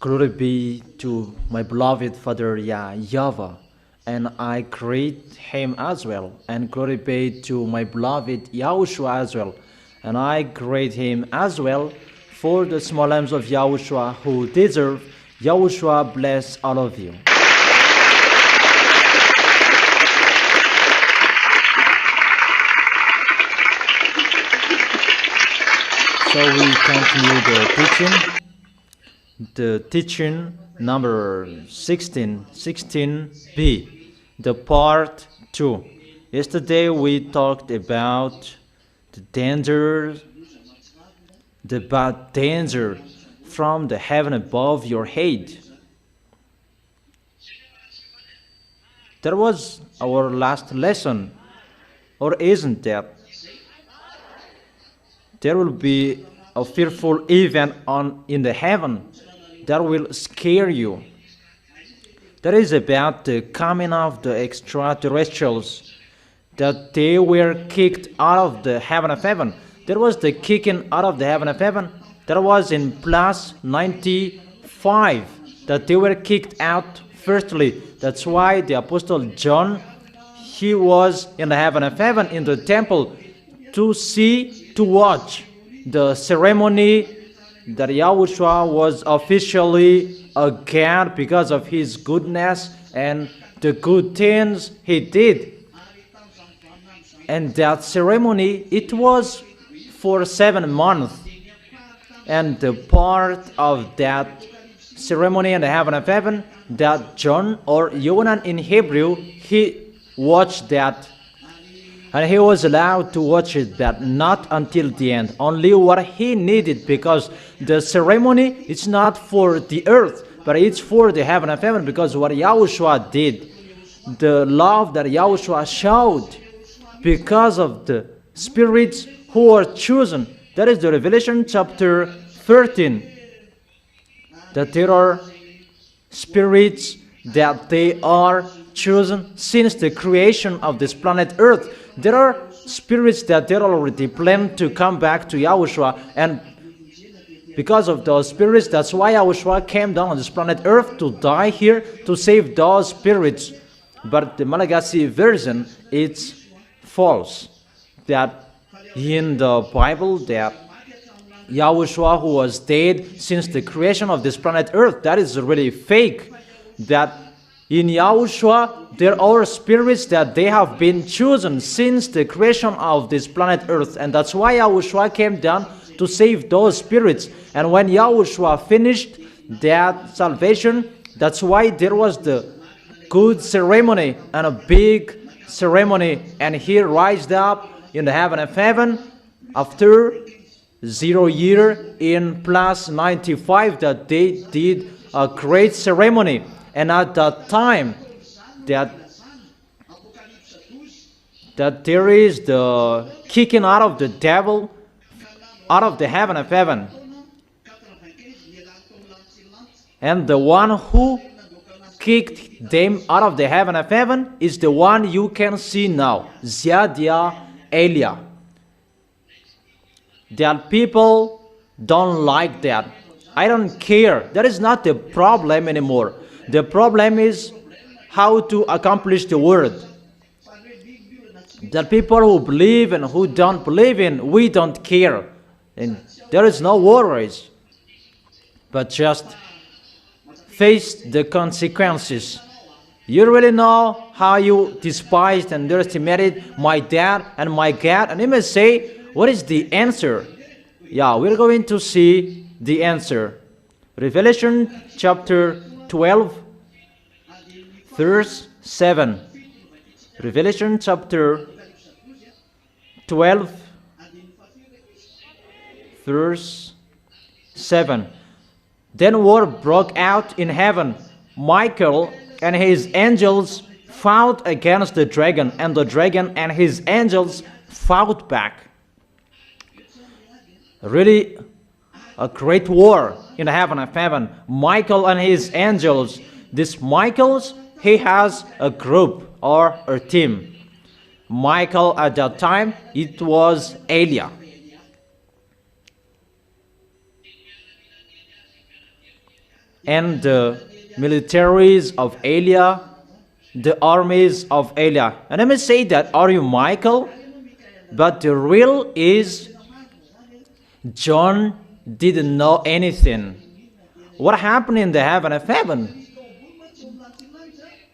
Glory be to my beloved Father YAH YAHVAH, and I greet him as well. And glory be to my beloved YAHOSHUAH as well, and I greet him as well. For the small lambs of YAHOSHUAH who deserve, YAHOSHUAH bless all of you. So we continue the teaching number 16b, the part 2. Yesterday we talked about the danger from the heaven above your head. That was our last lesson, or isn't that? There will be a fearful event in the heaven that will scare you. That is about the coming of the extraterrestrials, that they were kicked out of the heaven of heaven. There was the kicking out of the heaven of heaven. That was in plus 95, that they were kicked out firstly. That's why the Apostle John, he was in the heaven of heaven in the temple to watch the ceremony that YAHOSHUAH was officially a God because of his goodness and the good things he did. And that ceremony, it was for 7 months. And the part of that ceremony in the heaven of heaven, that John, or Yohanan in Hebrew, he watched that. And he was allowed to watch it, but not until the end. Only what he needed, because the ceremony is not for the earth, but it's for the heaven of heaven, because what YAHOSHUAH did, the love that YAHOSHUAH showed, because of the spirits who are chosen. That is the Revelation chapter 13. That there are spirits that they are chosen since the creation of this planet Earth. There are spirits that they're already planned to come back to YAHOSHUAH, and because of those spirits, that's why YAHOSHUAH came down on this planet Earth to die here to save those spirits. But the Malagasy version, it's false. That in the Bible, that YAHOSHUAH, who was dead since the creation of this planet Earth, that is really fake. That in YAHOSHUAH, there are spirits that they have been chosen since the creation of this planet Earth. And that's why YAHOSHUAH came down to save those spirits. And when YAHOSHUAH finished that salvation, that's why there was the good ceremony and a big ceremony. And he rised up in the heaven of heaven after 0 year in plus 95, that they did a great ceremony. And at that time, that there is the kicking out of the devil out of the heaven of heaven. And the one who kicked them out of the heaven of heaven is the one you can see now, YAH YAHVAH. That people don't like that. I don't care. That is not the problem anymore. The problem is how to accomplish the word. The people who believe and who don't believe in, we don't care. And there is no worries. But just face the consequences. You really know how you despised and underestimated my dad and my God. And you may say, what is the answer? Yeah, we're going to see the answer. Revelation chapter 12, verse 7. Revelation chapter 12, verse 7. Then war broke out in heaven. Michael and his angels fought against the dragon, and the dragon and his angels fought back. Really a great war in the heaven of heaven. Michael and his angels. This Michael's, he has a group or a team. Michael at that time, it was Elia. and the militaries of Elia, the armies of Elia. And let me say that, are you Michael? But the real is John didn't know anything. What happened in the heaven of heaven?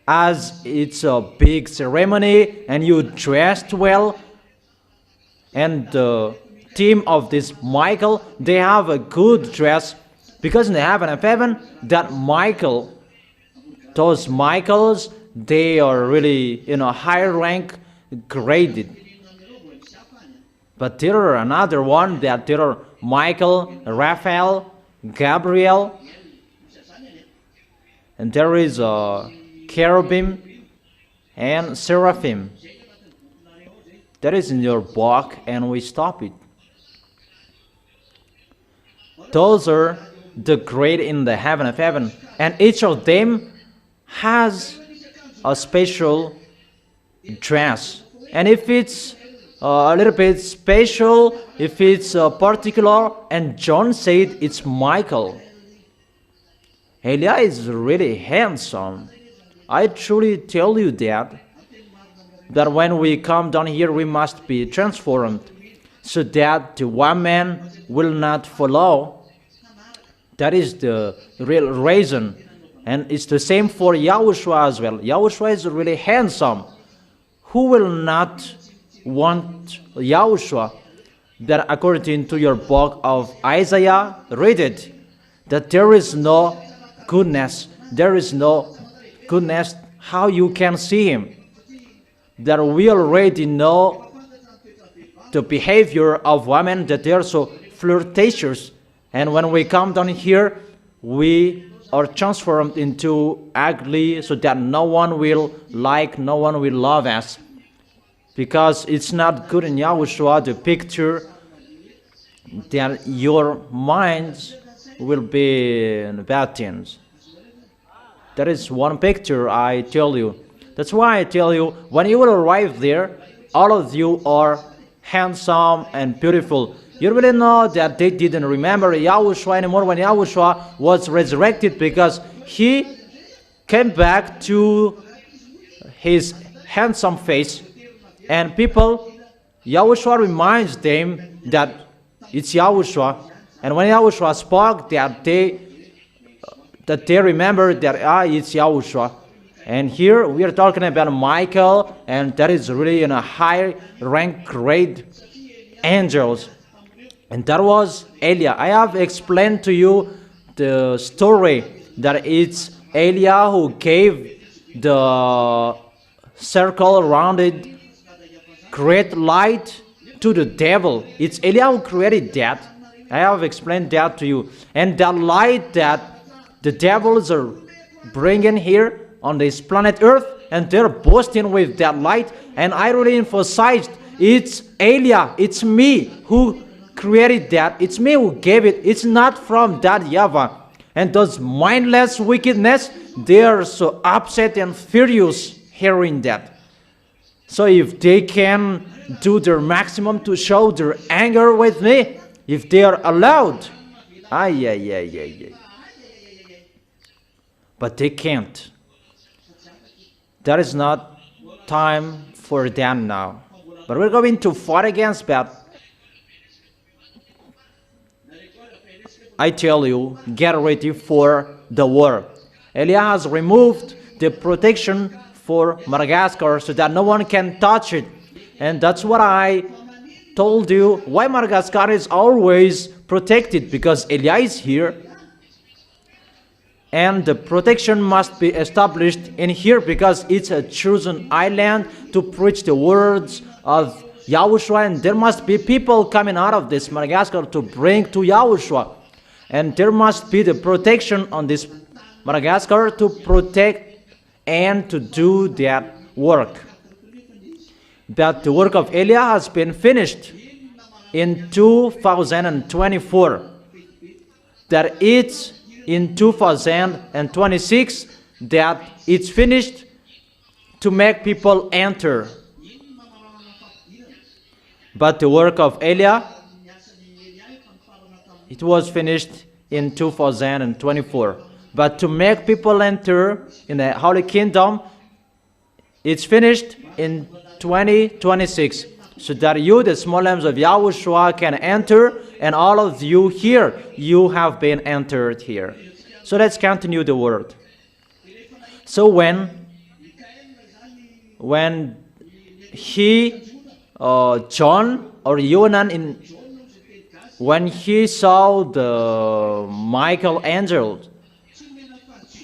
As it's a big ceremony and you dressed well, and the team of this Michael, they have a good dress, because in the heaven of heaven, that Michael, those Michaels, they are really high rank graded. But there are another one, that there are Michael, Raphael, Gabriel, and there is a cherubim and seraphim. That is in your book, and we stop it. Those are the great in the heaven of heaven, and each of them has a special dress. And if it's a little bit special, if it's particular, and John said it's Michael. Elia is really handsome. I truly tell you that when we come down here, we must be transformed, so that the one man will not follow. That is the real reason. And it's the same for Yahushua as well. Yahushua is really handsome. Who will not want Yahushua? That according to your book of Isaiah, read it, that there is no goodness. There is no goodness. How you can see him? That we already know the behavior of women, that they are so flirtatious. And when we come down here, we are transformed into ugly, so that no one will like, no one will love us. Because it's not good in Yahushua, the picture that your minds will be in bad things. That is one picture I tell you. That's why I tell you, when you will arrive there, all of you are handsome and beautiful. You really know that they didn't remember Yahushua anymore when Yahushua was resurrected, because he came back to his handsome face. And people, Yahushua reminds them that it's Yahushua. And when Yahushua spoke, that they remember that it's Yahushua. And here we are talking about Michael, and that is really in a high rank grade angels. And that was Elia. I have explained to you the story that it's Elia who gave the circle around it great light to the devil. It's Elia who created that. I have explained that to you. And that light that the devils are bringing here on this planet Earth, and they're boasting with that light. And I really emphasized, it's Elia, it's me who created that. It's me who gave it. It's not from that Yahweh. And those mindless wickedness, they are so upset and furious hearing that. So if they can do their maximum to show their anger with me, if they are allowed, but they can't. That is not time for them now. But we're going to fight against that. I tell you, get ready for the war. Elia has removed the protection for Madagascar so that no one can touch it. And that's what I told you, why Madagascar is always protected, because Elia is here. And the protection must be established in here, because it's a chosen island to preach the words of Yahushua. And there must be people coming out of this Madagascar to bring to Yahushua. And there must be the protection on this Madagascar to protect and to do that work. That the work of Elia has been finished in 2024. That it's in 2026 that it's finished to make people enter. But the work of Elia, it was finished in 2024. But to make people enter in the Holy Kingdom, it's finished in 2026. So that you, the small lambs of Yahushua, can enter, and all of you here, you have been entered here. So let's continue the word. So when John or Yonan, when he saw the Michael angel,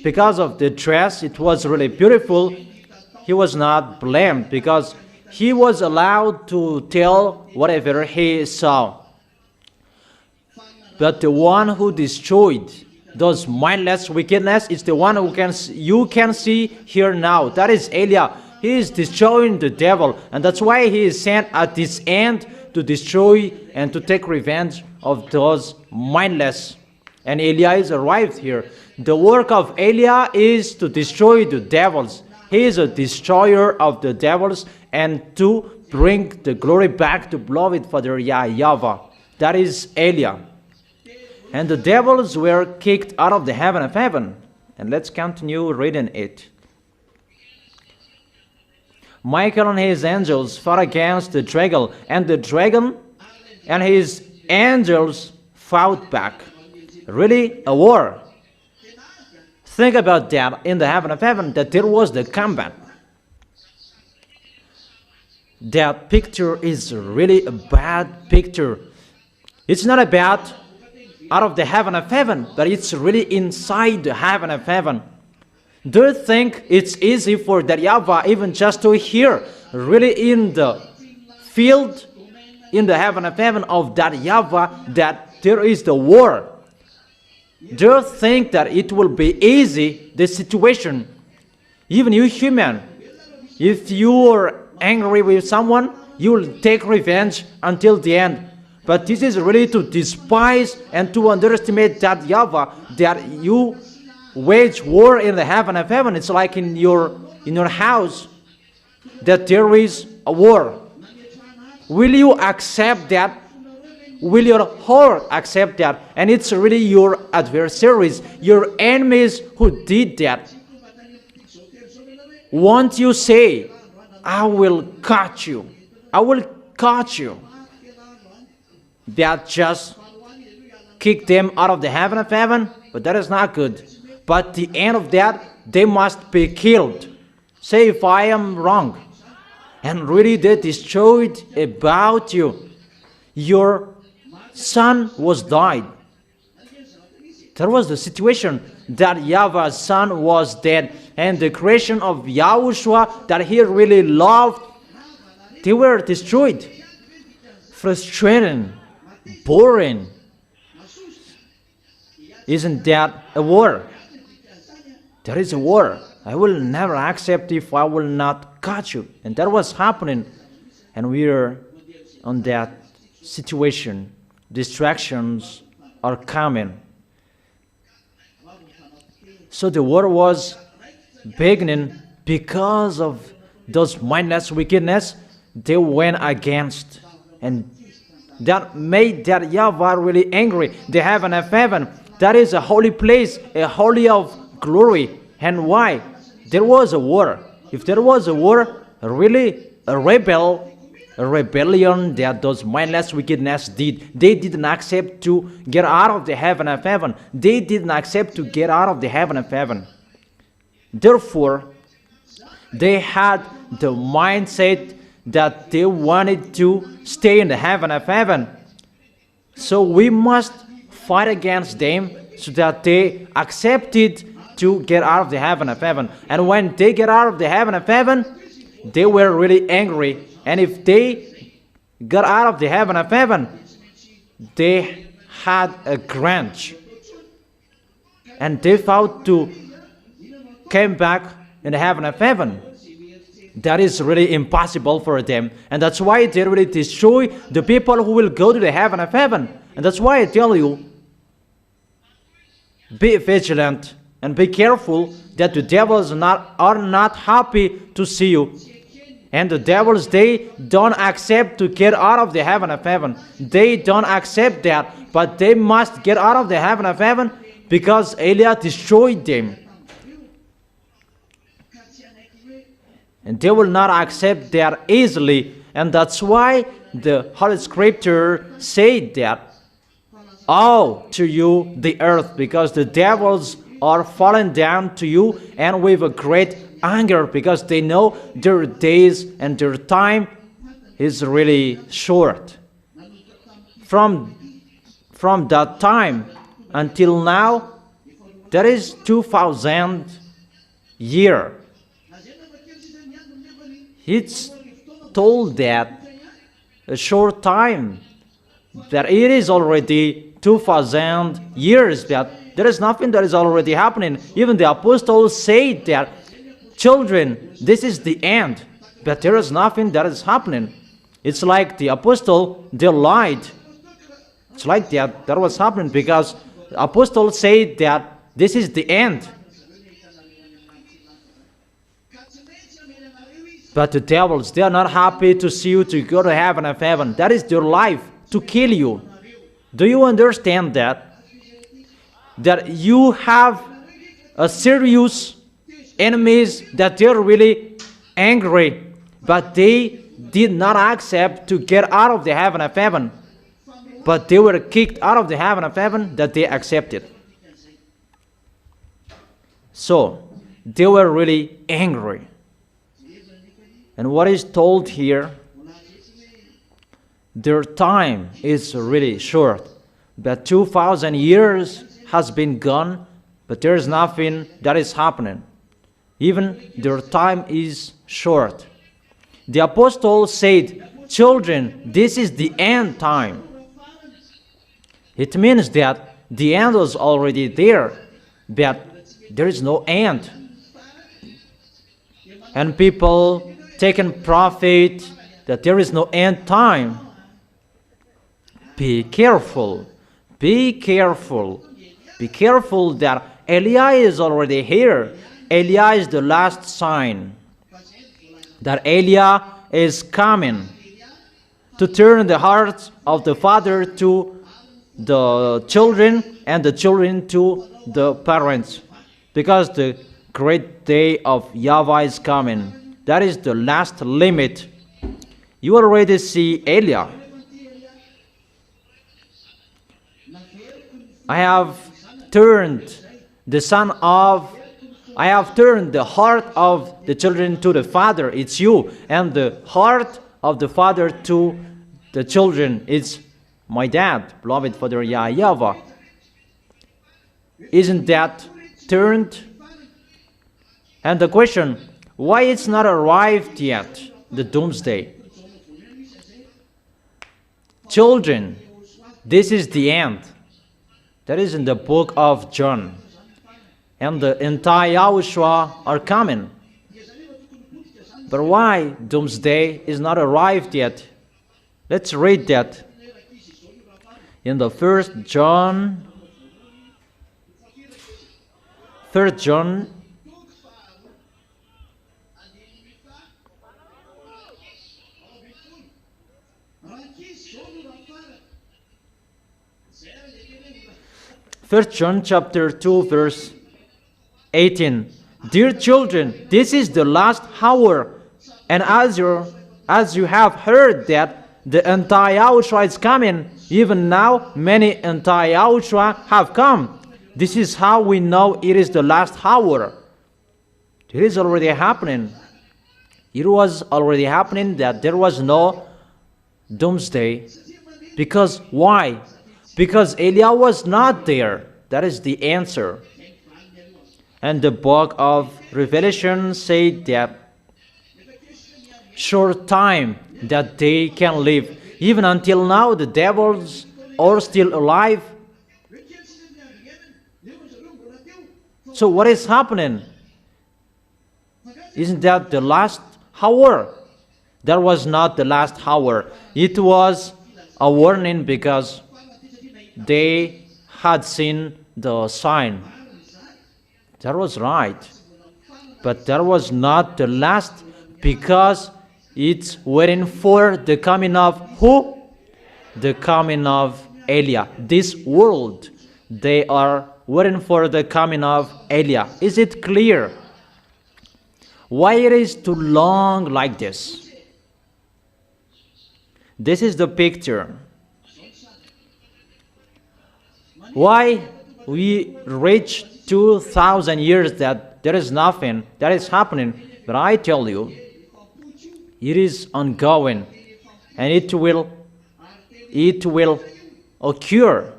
because of the dress, it was really beautiful, he was not blamed because he was allowed to tell whatever he saw. But the one who destroyed those mindless wickedness is the one who you can see here now. That is Eliah. He is destroying the devil, and that's why he is sent at this end to destroy and to take revenge of those mindless. And Eliah is arrived here. The work of Eliah is to destroy the devils. He is a destroyer of the devils and to bring the glory back to beloved Father YAH YAHVAH. That is Eliah. And the devils were kicked out of the heaven of heaven. And let's continue reading it. Michael and his angels fought against the dragon, and the dragon and his angels fought back. Really, a war. Think about that in the heaven of heaven, that there was the combat. That picture is really a bad picture. It's not about out of the heaven of heaven, but it's really inside the heaven of heaven. Do you think it's easy for that YAHVAH even just to hear really in the field, in the heaven of heaven of that YAHVAH, that there is the war? Do you think that it will be easy, the situation? Even you human, if you are angry with someone, you will take revenge until the end. But this is really to despise and to underestimate that YAHVAH, that you wage war in the heaven of heaven. It's like in your house that there is a war. Will you accept that? Will your heart accept that? And it's really your adversaries, your enemies who did that. Won't you say, I will cut you. I will cut you. That just kick them out of the heaven of heaven? But that is not good. But the end of that, they must be killed. Say if I am wrong. And really they destroyed about you. Your son was died. That was the situation, that YAHVAH's son was dead. And the creation of YAHOSHUAH that he really loved, they were destroyed. Frustrating, boring. Isn't that a war? There is a war. I will never accept if I will not catch you. And that was happening. And we are on that situation. Distractions are coming. So the war was beginning because of those mindless wickedness they went against. And that made that YAHVAH really angry. The heaven of heaven, that is a holy place, a holy of glory. And why? There was a war. If there was a war, really a rebellion that those mindless wickedness did. They didn't accept to get out of the heaven of heaven. They didn't accept to get out of the heaven of heaven. Therefore, they had the mindset that they wanted to stay in the heaven of heaven. So we must fight against them so that they accepted to get out of the heaven of heaven. And when they get out of the heaven of heaven, they were really angry. And if they got out of the heaven of heaven, they had a grudge. And they thought to come back in the heaven of heaven. That is really impossible for them. And that's why they really destroy the people who will go to the heaven of heaven. And that's why I tell you, be vigilant and be careful that the devils are not happy to see you. And the devils, they don't accept to get out of the heaven of heaven. They don't accept that. But they must get out of the heaven of heaven because Eliah destroyed them. And they will not accept that easily. And that's why the Holy Scripture said that, "Woe to you, the earth, because the devils are fallen down to you, and with a great anger, because they know their days and their time is really short." From that time until now, there is 2,000 years. It's told that a short time, that it is already 2,000 years, that there is nothing that is already happening. Even the apostles said that, "Children, this is the end," but there is nothing that is happening. It's like the apostle, they lied. It's like that was happening because the apostle said that this is the end. But the devils, they are not happy to see you to go to heaven of heaven. That is their life, to kill you. Do you understand that? That you have a serious enemies, that they're really angry, but they did not accept to get out of the heaven of heaven. But they were kicked out of the heaven of heaven that they accepted. So, they were really angry. And what is told here, their time is really short. But 2,000 years has been gone, but there is nothing that is happening. Even their time is short. The apostle said, "Children, this is the end time." It means that the end was already there, but there is no end. And people taken profit that there is no end time. Be careful. Be careful. Be careful that Eliah is already here. Eliah is the last sign that Eliah is coming to turn the hearts of the father to the children and the children to the parents, because the great day of YAHVAH is coming. That is the last limit. You already see Eliah. I have turned the heart of the children to the father. It's you. And the heart of the father to the children. It's my dad, beloved Father YAH YAHVAH. Isn't that turned? And the question, why it's not arrived yet, the doomsday? Children, this is the end. That is in the book of John. And the entire YAHOSHUAH are coming. But why doomsday is not arrived yet? Let's read that. In the 3 John chapter 2 verse 18. Dear children, this is the last hour, and as you have heard that the anti-YAHOSHUAH is coming, even now many anti-YAHOSHUAH have come. This is how we know it is the last hour. It is already happening. It was already happening that there was no doomsday. Because why? Because Eliah was not there. That is the answer. And the book of Revelation said that short time that they can live. Even until now, the devils are still alive. So what is happening? Isn't that the last hour? That was not the last hour. It was a warning because they had seen the sign. That was right. But that was not the last, because it's waiting for the coming of who? The coming of Eliah. This world, they are waiting for the coming of Eliah. Is it clear? Why it is too long like this? This is the picture. Why we reach 2,000 years that there is nothing that is happening, but I tell you, it is ongoing, and it will occur.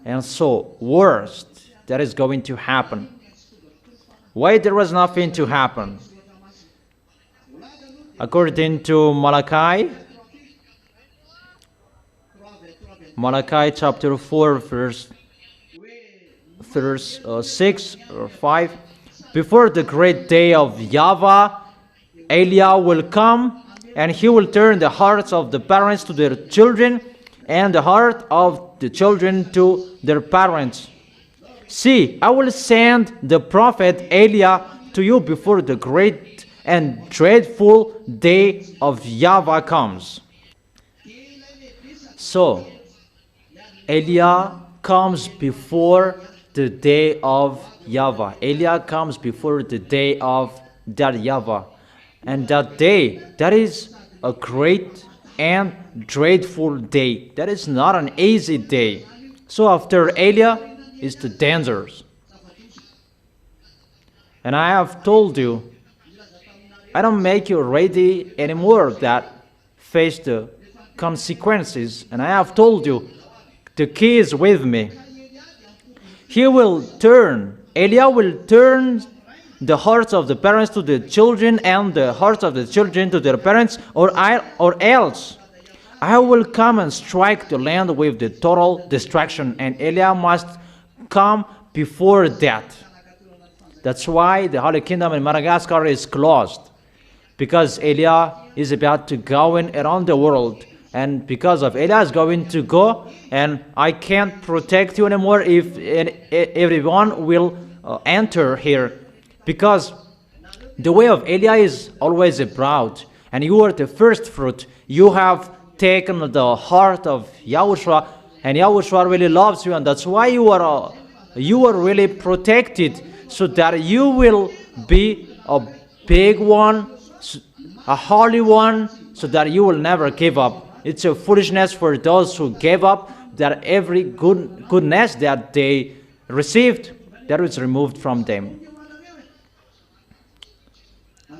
And so, worst that is going to happen. Why there was nothing to happen? According to Malachi chapter 4, verse 6 or 5, before the great day of YAHVAH, Eliah will come, and he will turn the hearts of the parents to their children, and the heart of the children to their parents. See, I will send the prophet Eliah to you before the great and dreadful day of YAHVAH comes. So, Eliah comes before the day of YAHVAH. Eliah comes before the day of that YAHVAH. And that day, that is a great and dreadful day. That is not an easy day. So after Eliah is the dangers. And I have told you, I don't make you ready anymore that face the consequences. And I have told you, the key is with me. Eliah will turn the hearts of the parents to the children, and the hearts of the children to their parents, or else I will come and strike the land with the total destruction, and Eliah must come before that. That's why the Holy Kingdom in Madagascar is closed, because Eliah is about to go in around the world, and because of Eliah is going to go, and I can't protect you anymore if everyone will enter here. Because the way of Eliah is always abroad, and you are the first fruit. You have taken the heart of YAHOSHUAH, and YAHOSHUAH really loves you, and that's why you are really protected, so that you will be a big one, a holy one, so that you will never give up. It's a foolishness for those who gave up, that every goodness that they received, that was removed from them.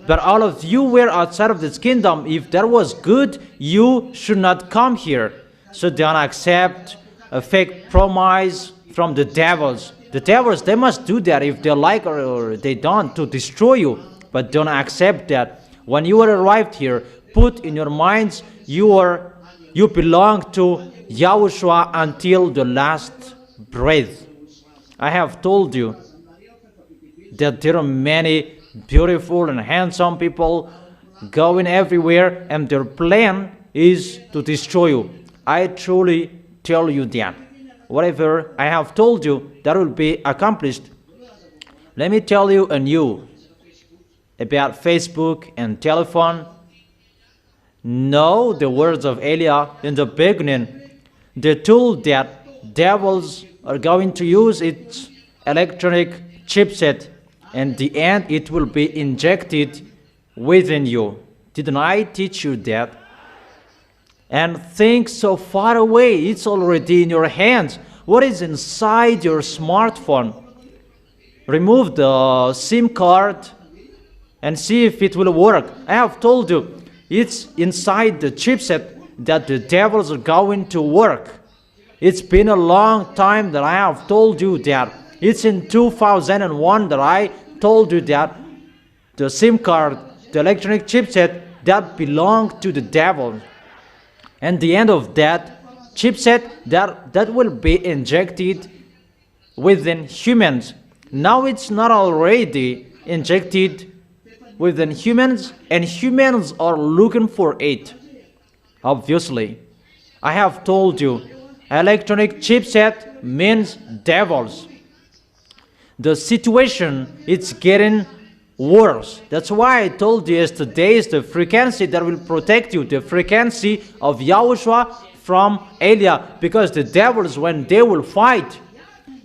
But all of you were outside of this kingdom. If there was good, you should not come here. So don't accept a fake promise from the devils. The devils, they must do that if they like or they don't, to destroy you. But don't accept that. When you are arrived here, put in your minds you belong to YAHOSHUAH until the last breath. I have told you that there are many beautiful and handsome people going everywhere, and their plan is to destroy you. I truly tell you that. Whatever I have told you, that will be accomplished. Let me tell you anew about Facebook and telephone. Know the words of Eliah in the beginning. The tool that devils are going to use, its electronic chipset. And the end, it will be injected within you. Didn't I teach you that? And think so far away, it's already in your hands. What is inside your smartphone? Remove the SIM card and see if it will work. I have told you, it's inside the chipset that the devils are going to work. It's been a long time that I have told you that. It's in 2001 that I told you that the SIM card, the electronic chipset, that belonged to the devil. And the end of that chipset, that will be injected within humans. Now it's not already injected within humans, and humans are looking for it. Obviously, I have told you, electronic chipset means devils. The situation, it's getting worse. That's why I told you yesterday is the frequency that will protect you, the frequency of YAHOSHUAH from Eliah, because the devils, when they will fight,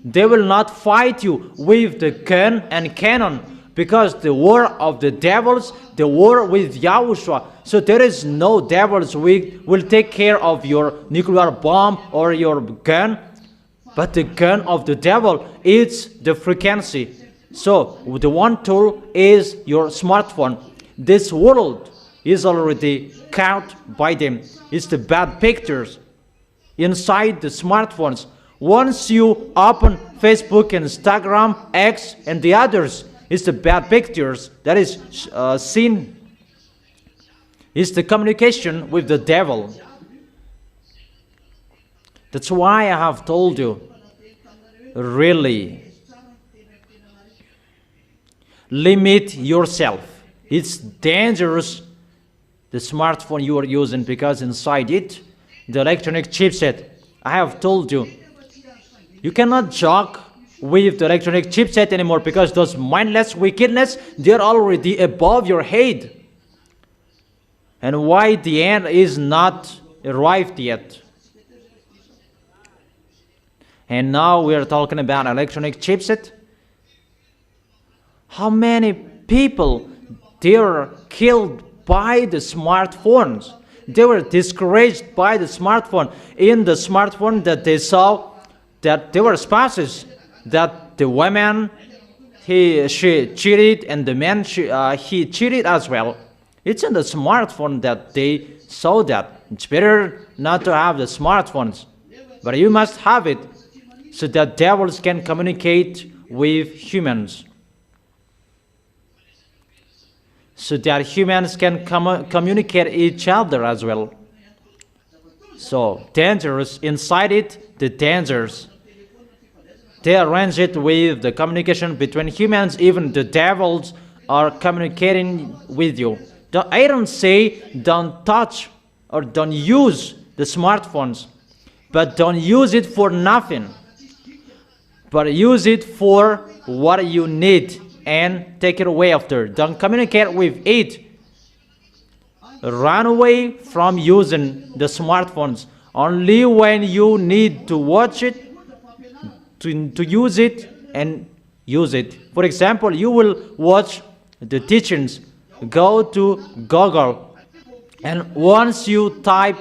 They will not fight you with the gun and cannon, because the war of the devils, the war with Yahushua. So there is no devils will take care of your nuclear bomb or your gun, but the gun of the devil is the frequency. So the one tool is your smartphone. This world is already caught by them. It's the bad pictures inside the smartphones. Once you open Facebook, Instagram, X, and the others, it's the bad pictures that is seen. It's the communication with the devil. That's why I have told you, really, limit yourself. It's dangerous, the smartphone you are using, because inside it, the electronic chipset, I have told you, you cannot joke with the electronic chipset anymore, because those mindless wickedness, they're already above your head. And why the end is not arrived yet. And now we are talking about electronic chipset. How many people they were killed by the smartphones? They were discouraged by the smartphone. In the smartphone that they saw that there were spouses, that the woman she cheated and the man he cheated as well. It's in the smartphone that they saw that. It's better not to have the smartphones, but you must have it so that devils can communicate with humans. So that humans can communicate each other as well. So dangerous, inside it, the dangers. They arrange it with the communication between humans. Even the devils are communicating with you. I don't say don't touch or don't use the smartphones, but don't use it for nothing. But use it for what you need and take it away after. Don't communicate with it. Run away from using the smartphones. Only when you need to watch it, to use it and use it. For example, you will watch the teachings. Go to Google, and once you type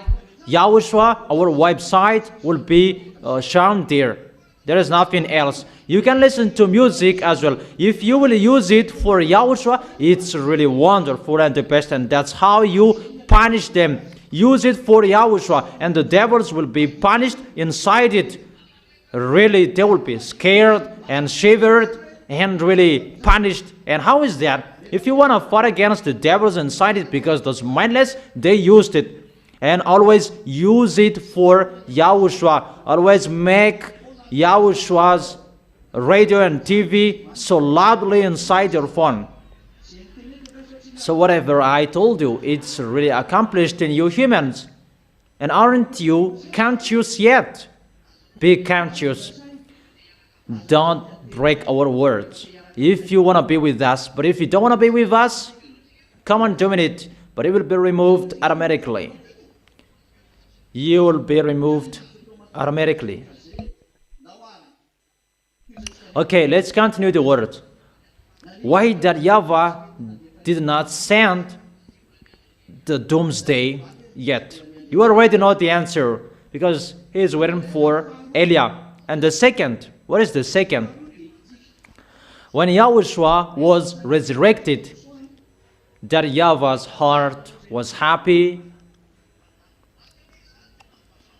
YAHOSHUAH, our website will be shown there. There is nothing else. You can listen to music as well. If you will use it for YAHOSHUAH, it's really wonderful and the best, and that's how you punish them. Use it for YAHOSHUAH, and the devils will be punished inside it. Really, they will be scared and shivered and really punished. And how is that? If you want to fight against the devils inside it, because those mindless, they used it. And always use it for YAHOSHUAH. Always make YAHOSHUAH's radio and TV so loudly inside your phone. So whatever I told you, it's really accomplished in you humans. And aren't you conscious yet? Be conscious. Don't break our words. If you want to be with us, but if you don't want to be with us, come on doing it, but it will be removed automatically. You will be removed automatically. Okay, let's continue the word. Why that Yahweh did not send the doomsday yet? You already know the answer, because he is waiting for Eliah. And the second, what is the second? When Yahushua was resurrected, that Yahweh's heart was happy.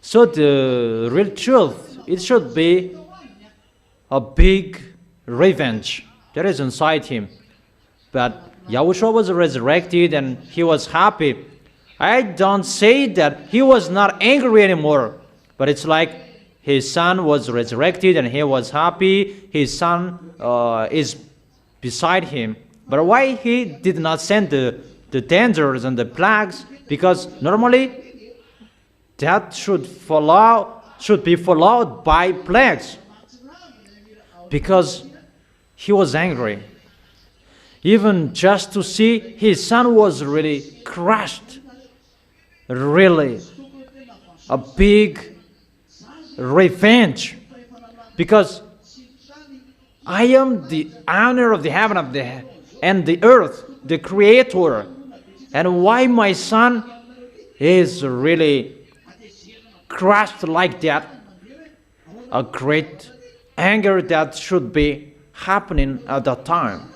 So the real truth, it should be a big revenge that is inside him. But Yahushua was resurrected and he was happy. I don't say that he was not angry anymore, but it's like his son was resurrected and he was happy. His son is beside him. But why he did not send the dangers and the plagues? Because normally that should be followed by plagues. Because he was angry. Even just to see his son was really crushed. Really a big revenge, because I am the owner of the heaven of the and the earth, the creator. And why my son is really crushed like that? A great anger that should be happening at that time.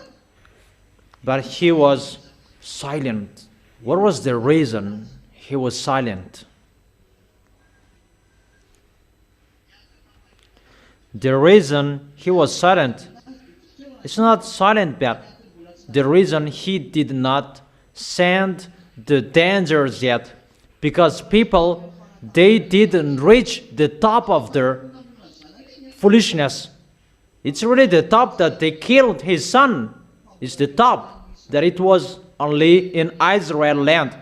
But he was silent. What was the reason he was silent? The reason he was silent, it's not silent, but the reason he did not send the dangers yet, because people, they didn't reach the top of their foolishness. It's really the top that they killed his son. It's the top that it was only in Israel land.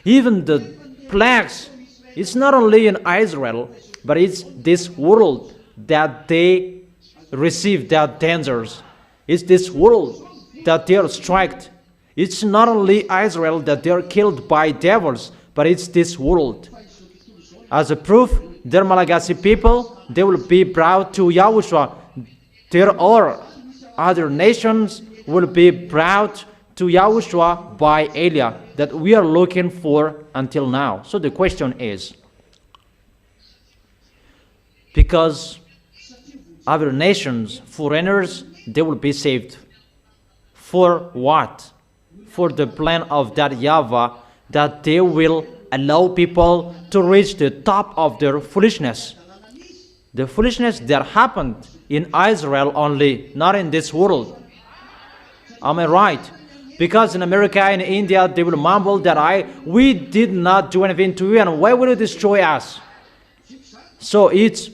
Even the plagues, it's not only in Israel, but it's this world that they receive their dangers. It's this world that they are struck. It's not only Israel that they are killed by devils, but it's this world. As a proof, their Malagasy people, they will be brought to Yahushua. There are other nations will be brought to Yahushua by Elia that we are looking for until now. So the question is, because other nations, foreigners, they will be saved. For what? For the plan of that Yahweh, that they will allow people to reach the top of their foolishness. The foolishness that happened in Israel only, not in this world. Am I right? Because in America and India, they will mumble that we did not do anything to you, and why will you destroy us? So it's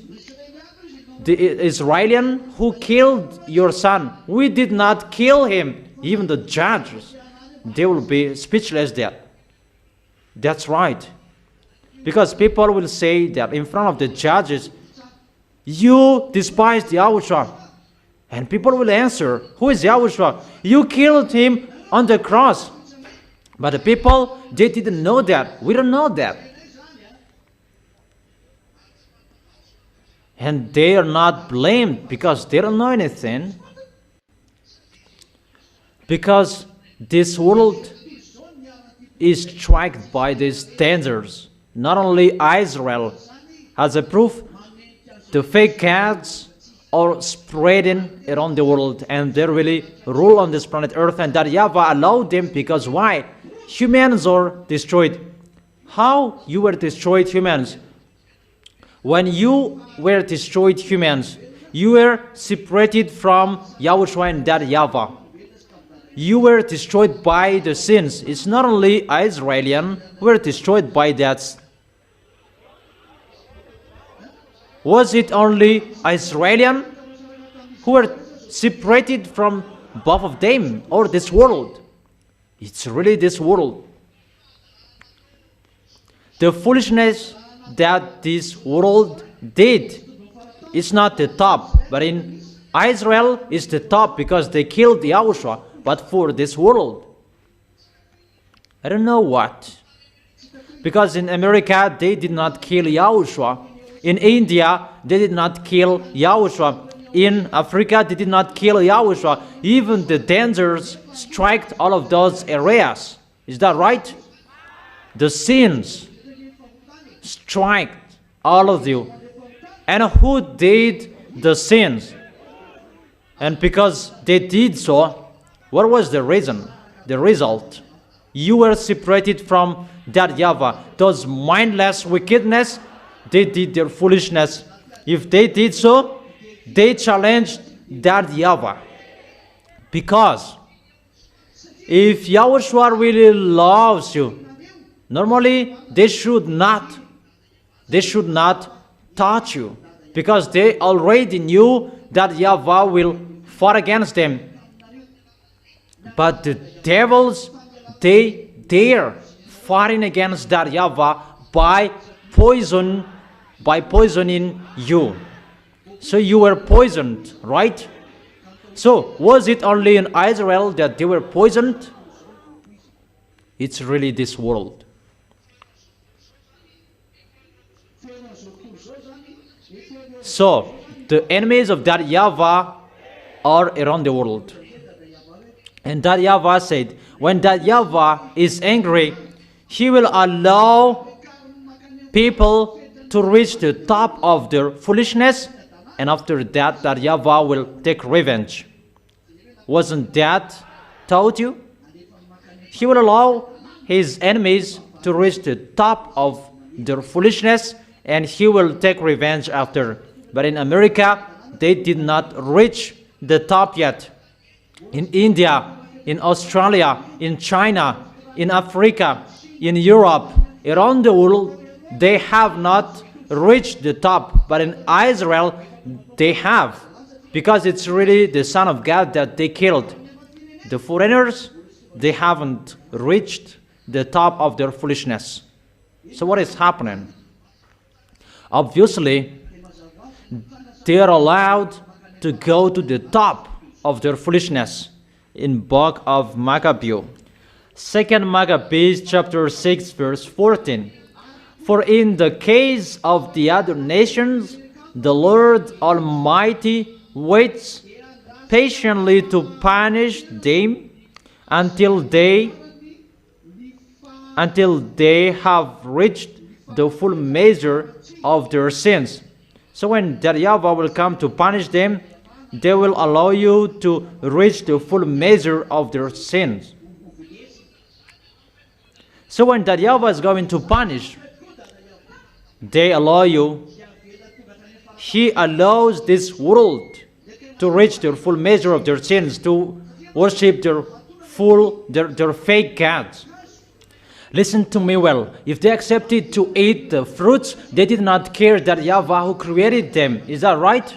the Israeli who killed your son. We did not kill him. Even the judges, they will be speechless there. That's right. Because people will say that in front of the judges, you despised Yahushua. And people will answer, who is Yahushua? You killed him on the cross. But the people, they didn't know that. We don't know that. And they are not blamed because they don't know anything. Because this world is struck by these dangers. Not only Israel. As a proof, the fake gods are spreading around the world, and they really rule on this planet Earth, and that Yahweh allowed them because why? Humans are destroyed. How you were destroyed, humans? When you were destroyed, humans, you were separated from Yahushua and that Yahweh. You were destroyed by the sins. It's not only Israelian who were destroyed by that. Was it only Israelian who were separated from both of them, or this world? It's really this world. The foolishness that this world did is not the top, but in Israel is the top because they killed Yahushua. But for this world, I don't know what. Because in America, they did not kill Yahushua. In India, they did not kill Yahushua. In Africa, they did not kill Yahushua. Even the dangers struck all of those areas. Is that right? The sins struck all of you. And who did the sins? And because they did so, what was the reason? The result? You were separated from that Yahweh. Those mindless wickedness, they did their foolishness. If they did so, they challenged that Yahweh. Because if Yahushua really loves you, normally they should not touch you. Because they already knew that Yahweh will fight against them. But the devils, they're fighting against that Yahweh by poisoning you. So you were poisoned, right? So was it only in Israel that they were poisoned? It's really this world. So the enemies of that Yahweh are around the world. And that YAHVAH said, when that YAHVAH is angry, he will allow people to reach the top of their foolishness, and after that, that YAHVAH will take revenge. Wasn't that told you? He will allow his enemies to reach the top of their foolishness, and he will take revenge after. But in America, they did not reach the top yet. In India, in Australia, in China, in Africa, in Europe, around the world, they have not reached the top. But in Israel, they have, because it's really the Son of God that they killed. The foreigners, they haven't reached the top of their foolishness. So what is happening? Obviously, they are allowed to go to the top of their foolishness. In book of Maccabees, 2 Maccabees chapter 6 verse 14. For in the case of the other nations, the Lord Almighty waits patiently to punish them until they have reached the full measure of their sins. So when that YAHVAH will come to punish them, they will allow you to reach the full measure of their sins. So when that YAHVAH is going to punish, they allow you, he allows this world to reach their full measure of their sins, to worship their fake gods. Listen to me well. If they accepted to eat the fruits, they did not care that YAHVAH who created them. Is that right?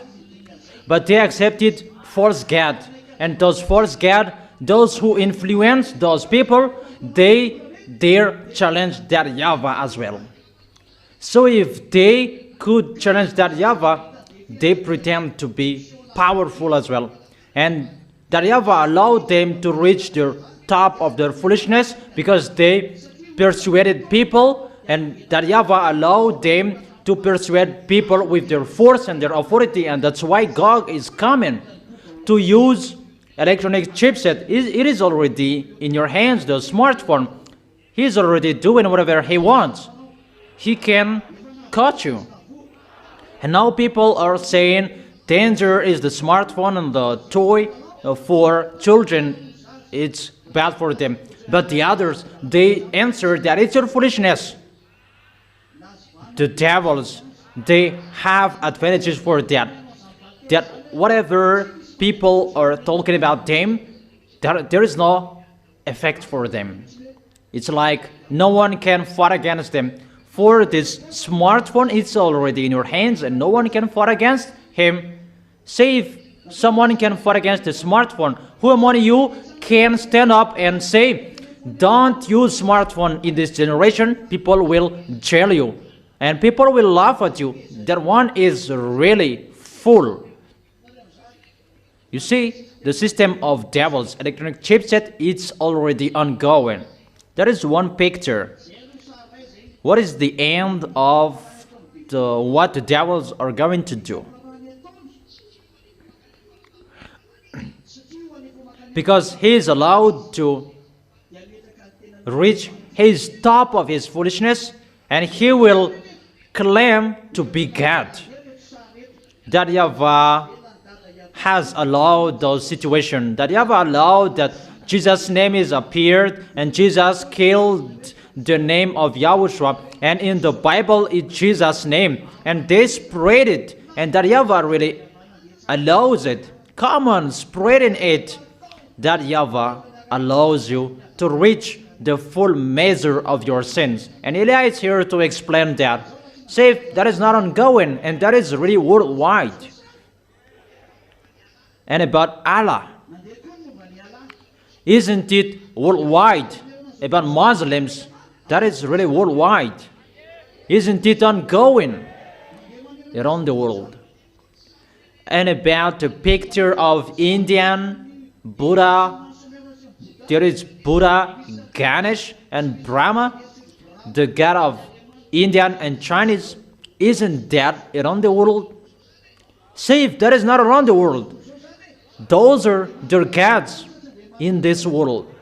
But they accepted false God. And those false God, those who influence those people, they dare challenge that YAHVAH as well. So if they could challenge that YAHVAH, they pretend to be powerful as well. And that YAHVAH allowed them to reach the top of their foolishness because they persuaded people, and that YAHVAH allowed them to persuade people with their force and their authority. And that's why God is coming to use electronic chipset. It is already in your hands, the smartphone. He's already doing whatever he wants. He can catch you. And now people are saying danger is the smartphone and the toy for children. It's bad for them. But the others, they answer that it's your foolishness. The devils, they have advantages for that. That whatever people are talking about them, there is no effect for them. It's like no one can fight against them. For this smartphone, it's already in your hands and no one can fight against him. Say if someone can fight against the smartphone, who among you can stand up and say, don't use smartphone in this generation? People will jail you and people will laugh at you. That one is really fool. You see, the system of devils, electronic chipset, it's already ongoing. That is one picture. What is the end of what the devils are going to do? Because he is allowed to reach his top of his foolishness, and he will claim to be God. That YAHVAH has allowed those situations. That YAHVAH allowed that Jesus' name is appeared, and Jesus killed the name of YAHOSHUAH, and in the Bible it's Jesus' name, and they spread it, and that YAHVAH really allows it. Come on, spreading it. That YAHVAH allows you to reach the full measure of your sins. And Eli is here to explain that. Say that is not ongoing, and that is really worldwide. And about Allah, isn't it worldwide? About Muslims, that is really worldwide. Isn't it ongoing around the world? And about the picture of Indian Buddha, there is Buddha, Ganesh, and Brahma, the god of Indian and Chinese. Isn't that around the world? Say if that is not around the world, Those are their gods in this world.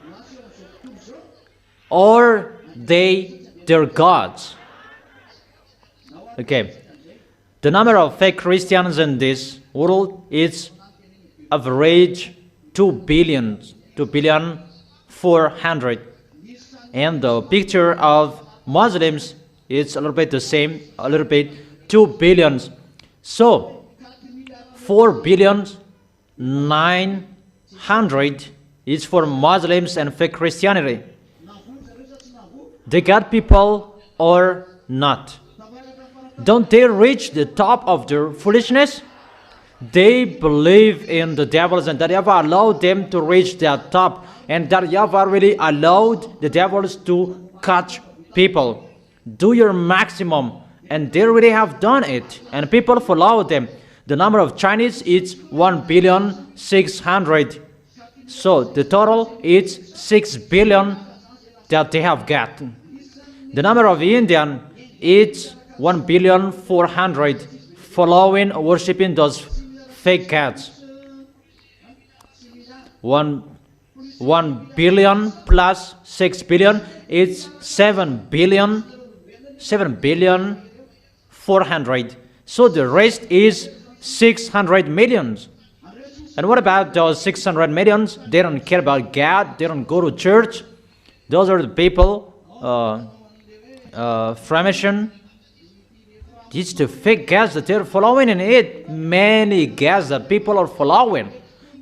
Or their gods. Okay. The number of fake Christians in this world is average 2 billion 400. And the picture of Muslims is a little bit the same, a little bit 2 billions. So 4 billions 900 is for Muslims and fake Christianity. They got people or not? Don't they reach the top of their foolishness? They believe in the devils and that Yahweh allowed them to reach that top, and that Yahweh really allowed the devils to catch people. Do your maximum, and they really have done it, and people follow them. The number of Chinese is 1,600,000,000. So the total is 6 billion that they have gotten. The number of Indian is 1,400,000,000 following, worshipping those fake gods. 1 billion plus 6 billion is 7,400,000,000. So the rest is 600 millions. And what about those 600 millions? They don't care about God. They don't go to church. Those are the people, Freemason. It's the fake gods that they're following, and it many gods that people are following.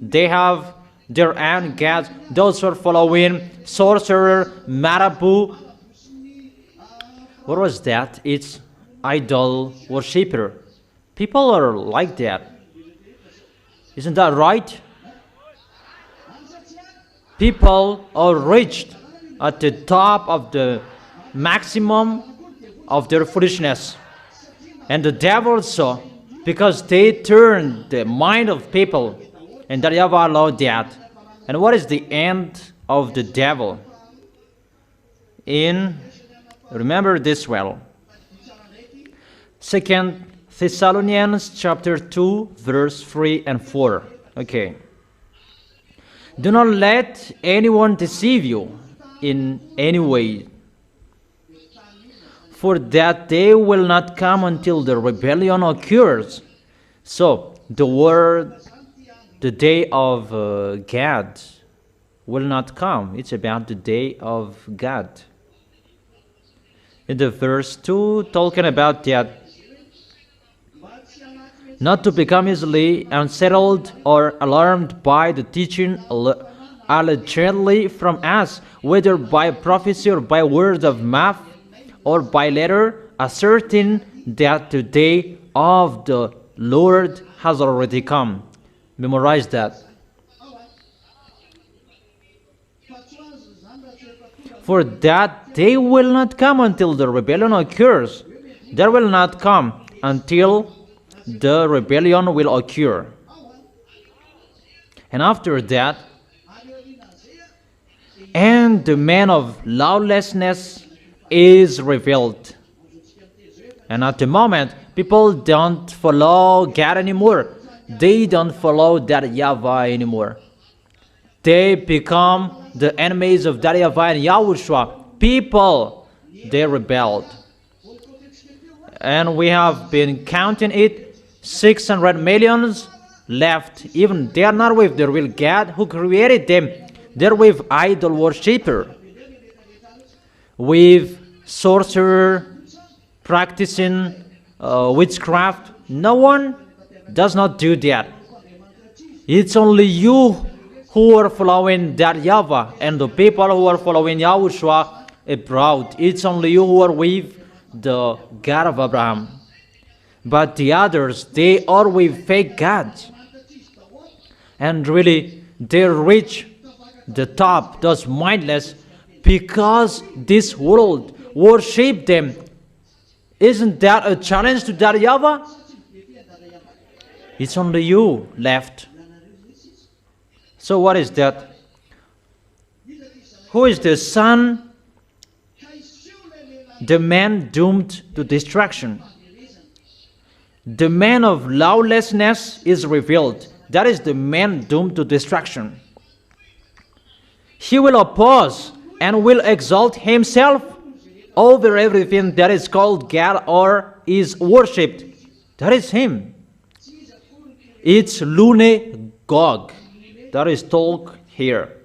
They have their own gods. Those who are following sorcerer, marabu. What was that? It's idol worshiper. People are like that. Isn't that right? People are reached at the top of the maximum of their foolishness. And the devil saw, because they turned the mind of people, and that Yahweh allowed that. And what is the end of the devil? Remember this well. 2 Thessalonians chapter 2, verse 3 and 4. Okay. Do not let anyone deceive you in any way, for that day will not come until the rebellion occurs. So, the day of God will not come. It's about the day of God. In the verse 2, talking about that, not to become easily unsettled or alarmed by the teaching allegedly from us, whether by prophecy or by word of mouth, or by letter, asserting that the day of the Lord has already come. Memorize that. For that day will not come until the rebellion occurs. There will not come until the rebellion will occur. And after that, and the man of lawlessness is revealed. And at the moment, people don't follow God anymore. They don't follow that Yahweh anymore. They become the enemies of that Yahweh and YAHOSHUAH. People, they rebelled. And we have been counting it, 600 millions left. Even they are not with the real God who created them. They're with idol worshiper, with sorcerer, practicing witchcraft. No one does not do that. It's only you who are following that Yahweh, and the people who are following YAHOSHUAH abroad. It's only you who are with the God of Abraham. But the others, they are with fake gods. And really, they reach the top, those mindless, because this world worship them. Isn't that a challenge to that Yahweh? It's only you left. So what is that? Who is the son? The man doomed to destruction. The man of lawlessness is revealed. That is the man doomed to destruction. He will oppose and will exalt himself over everything that is called God or is worshipped. That is him. It's Lune Gog that is told here.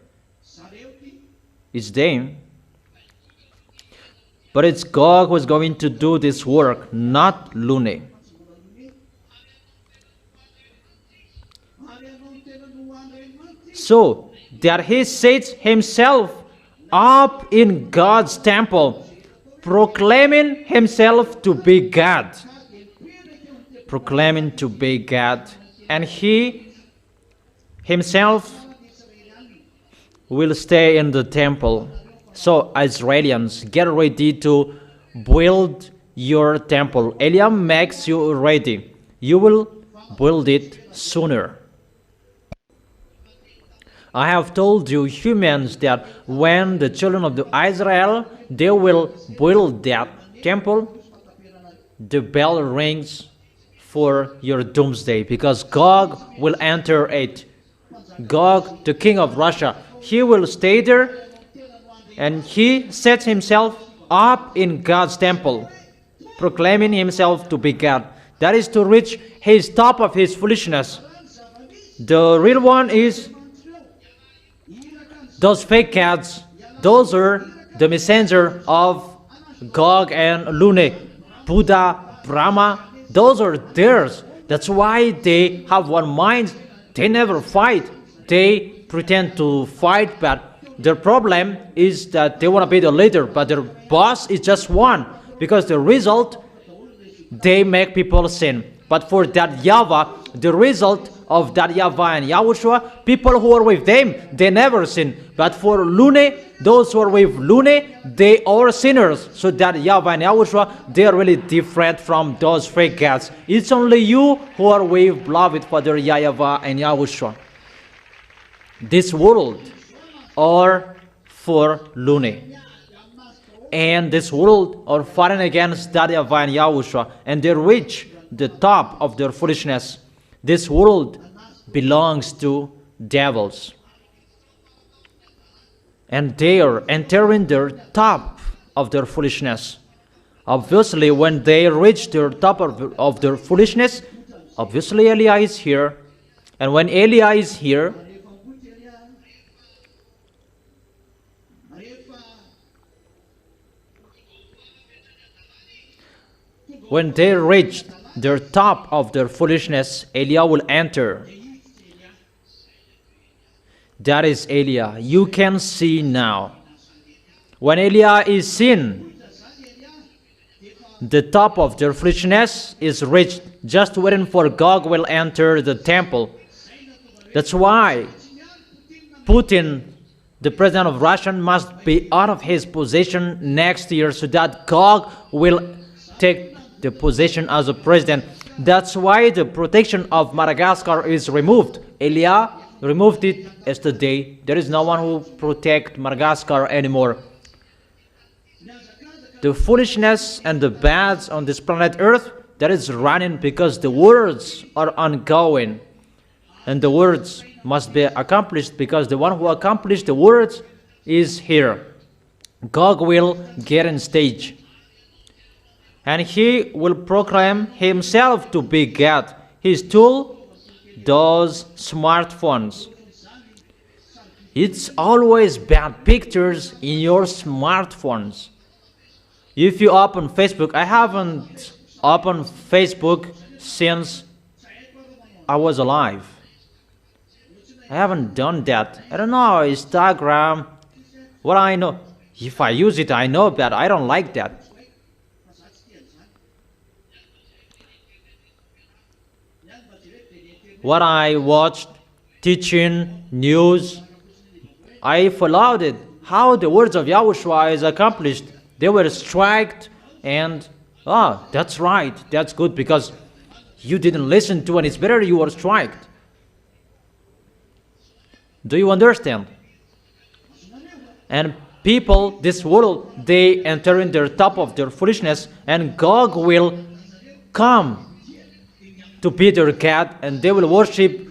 It's them. But it's Gog who is going to do this work, not Lune. So that he sets himself up in God's temple, proclaiming himself to be God. Proclaiming to be God. And he himself will stay in the temple. So Israelians, get ready to build your temple. Eliam makes you ready. You will build it sooner. I have told you humans that when the children of Israel, they will build that temple, the bell rings for your doomsday, because Gog will enter it. Gog, the king of Russia, he will stay there, and he sets himself up in God's temple, proclaiming himself to be God. That is to reach his top of his foolishness. The real one is those fake gods. Those are the messenger of Gog and Lune, Buddha, Brahma. Those are theirs. That's why they have one mind. They never fight. They pretend to fight, but their problem is that they want to be the leader, but their boss is just one. Because the result, they make people sin. But for that Yahvah, the result of that Yahvah and Yahushua, people who are with them, they never sin. But for Lune, those who are with Lune, they are sinners. So that Yahvah and Yahushua, they are really different from those fake gods. It's only you who are with beloved Father Yahvah and Yahushua. This world are for Lune. And this world are fighting against that Yahvah and Yahushua. And they reach the top of their foolishness. This world belongs to devils. And they are entering their top of their foolishness. Obviously, when they reach their top of their foolishness, obviously Eliah is here. And when Eliah is here, when they reach their top of their foolishness, Eliah will enter. That is Eliah. You can see now. When Eliah is seen, the top of their foolishness is reached. Just waiting for Gog will enter the temple. That's why Putin, the president of Russia, must be out of his position next year so that Gog will take the position as a president. That's why the protection of Madagascar is removed. Eliah removed it yesterday. There is no one who protect Madagascar anymore. The foolishness and the bads on this planet Earth, that is running because the words are ongoing. And the words must be accomplished because the one who accomplished the words is here. Gog will get on stage. And he will proclaim himself to be God. His tool, those smartphones. It's always bad pictures in your smartphones. If you open Facebook, I haven't opened Facebook since I was alive. I haven't done that. I don't know, Instagram, what I know. If I use it, I know that I don't like that. What I watched, teaching, news, I followed it. How the words of Yahushua is accomplished. They were striked and, that's right, that's good because you didn't listen to and it's better you were striked. Do you understand? And people, this world, they enter in their top of their foolishness and Gog will come to be their God, and they will worship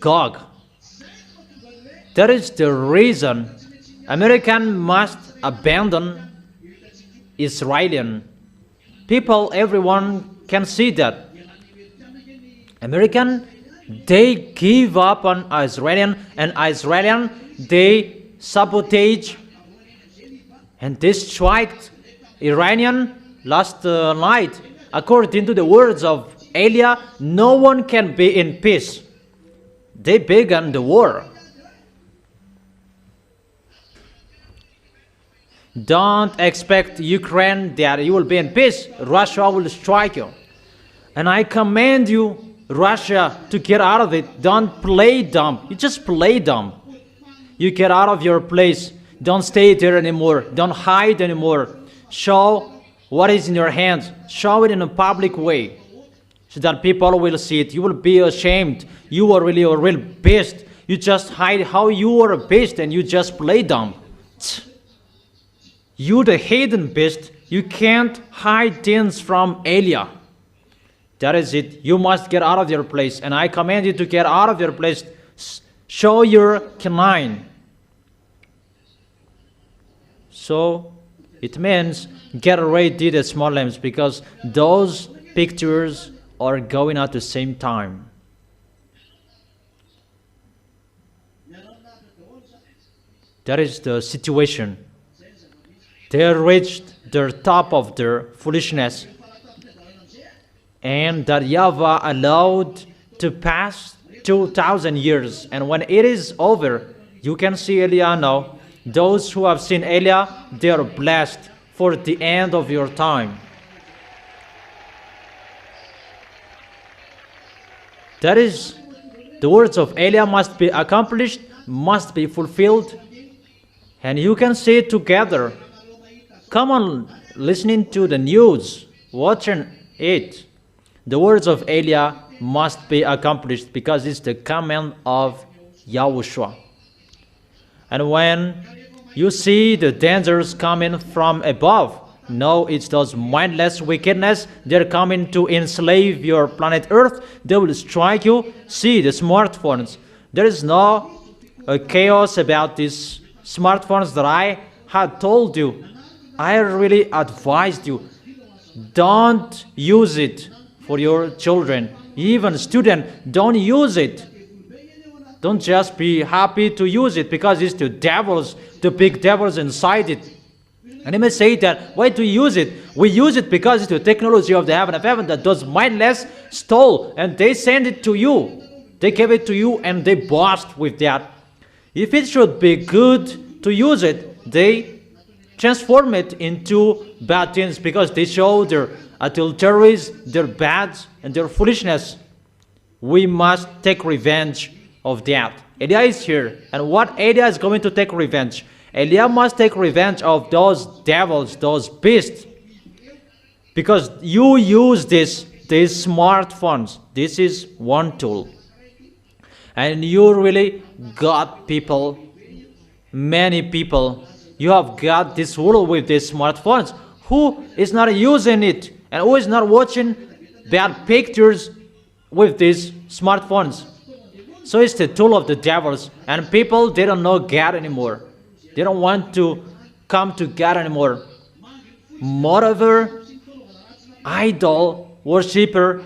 Gog. That is the reason American must abandon Israeli people. Everyone can see that. American, they give up on Israeli, and Israeli, they sabotage and they strike Iranian last night. According to the words of Elia, no one can be in peace. They began the war. Don't expect Ukraine that you will be in peace. Russia will strike you. And I command you, Russia, to get out of it. Don't play dumb. You just play dumb. You get out of your place. Don't stay there anymore. Don't hide anymore. Show what is in your hands. Show it in a public way so that people will see it. You will be ashamed. You are really a real beast. You just hide how you are a beast and you just play dumb. You the hidden beast. You can't hide things from Elia. That is it. You must get out of your place. And I command you to get out of your place. Show your canine. So it means get ready the small lambs, because those pictures are going at the same time. That is the situation. They reached the top of their foolishness, and that Yahweh allowed to pass 2,000 years. And when it is over, you can see Elia now. Those who have seen Elia, they are blessed for the end of your time. That is, the words of Elia must be accomplished, must be fulfilled, and you can see it together. Come on, listening to the news, watching it. The words of Elia must be accomplished because it's the command of YAHOSHUAH. And when you see the dangers coming from above, no, it's those mindless wickedness. They're coming to enslave your planet Earth. They will strike you. See the smartphones. There is no chaos about these smartphones that I had told you. I really advised you. Don't use it for your children. Even students, don't use it. Don't just be happy to use it because it's the devils, the big devils inside it. And you may say that, why do we use it? We use it because it's the technology of the heaven of heaven that those mindless stole, and they send it to you. They gave it to you and they boast with that. If it should be good to use it, they transform it into bad things because they show their adulteries, their bads, and their foolishness. We must take revenge of that. Elia is here, and what Elia is going to take revenge? Elia must take revenge of those devils, those beasts, because you use these smartphones. This is one tool, and you really got people, many people. You have got this rule with these smartphones. Who is not using it and who is not watching bad pictures with these smartphones? So it's the tool of the devils, and people, they don't know God anymore. They don't want to come to God anymore. Moreover, idol worshiper,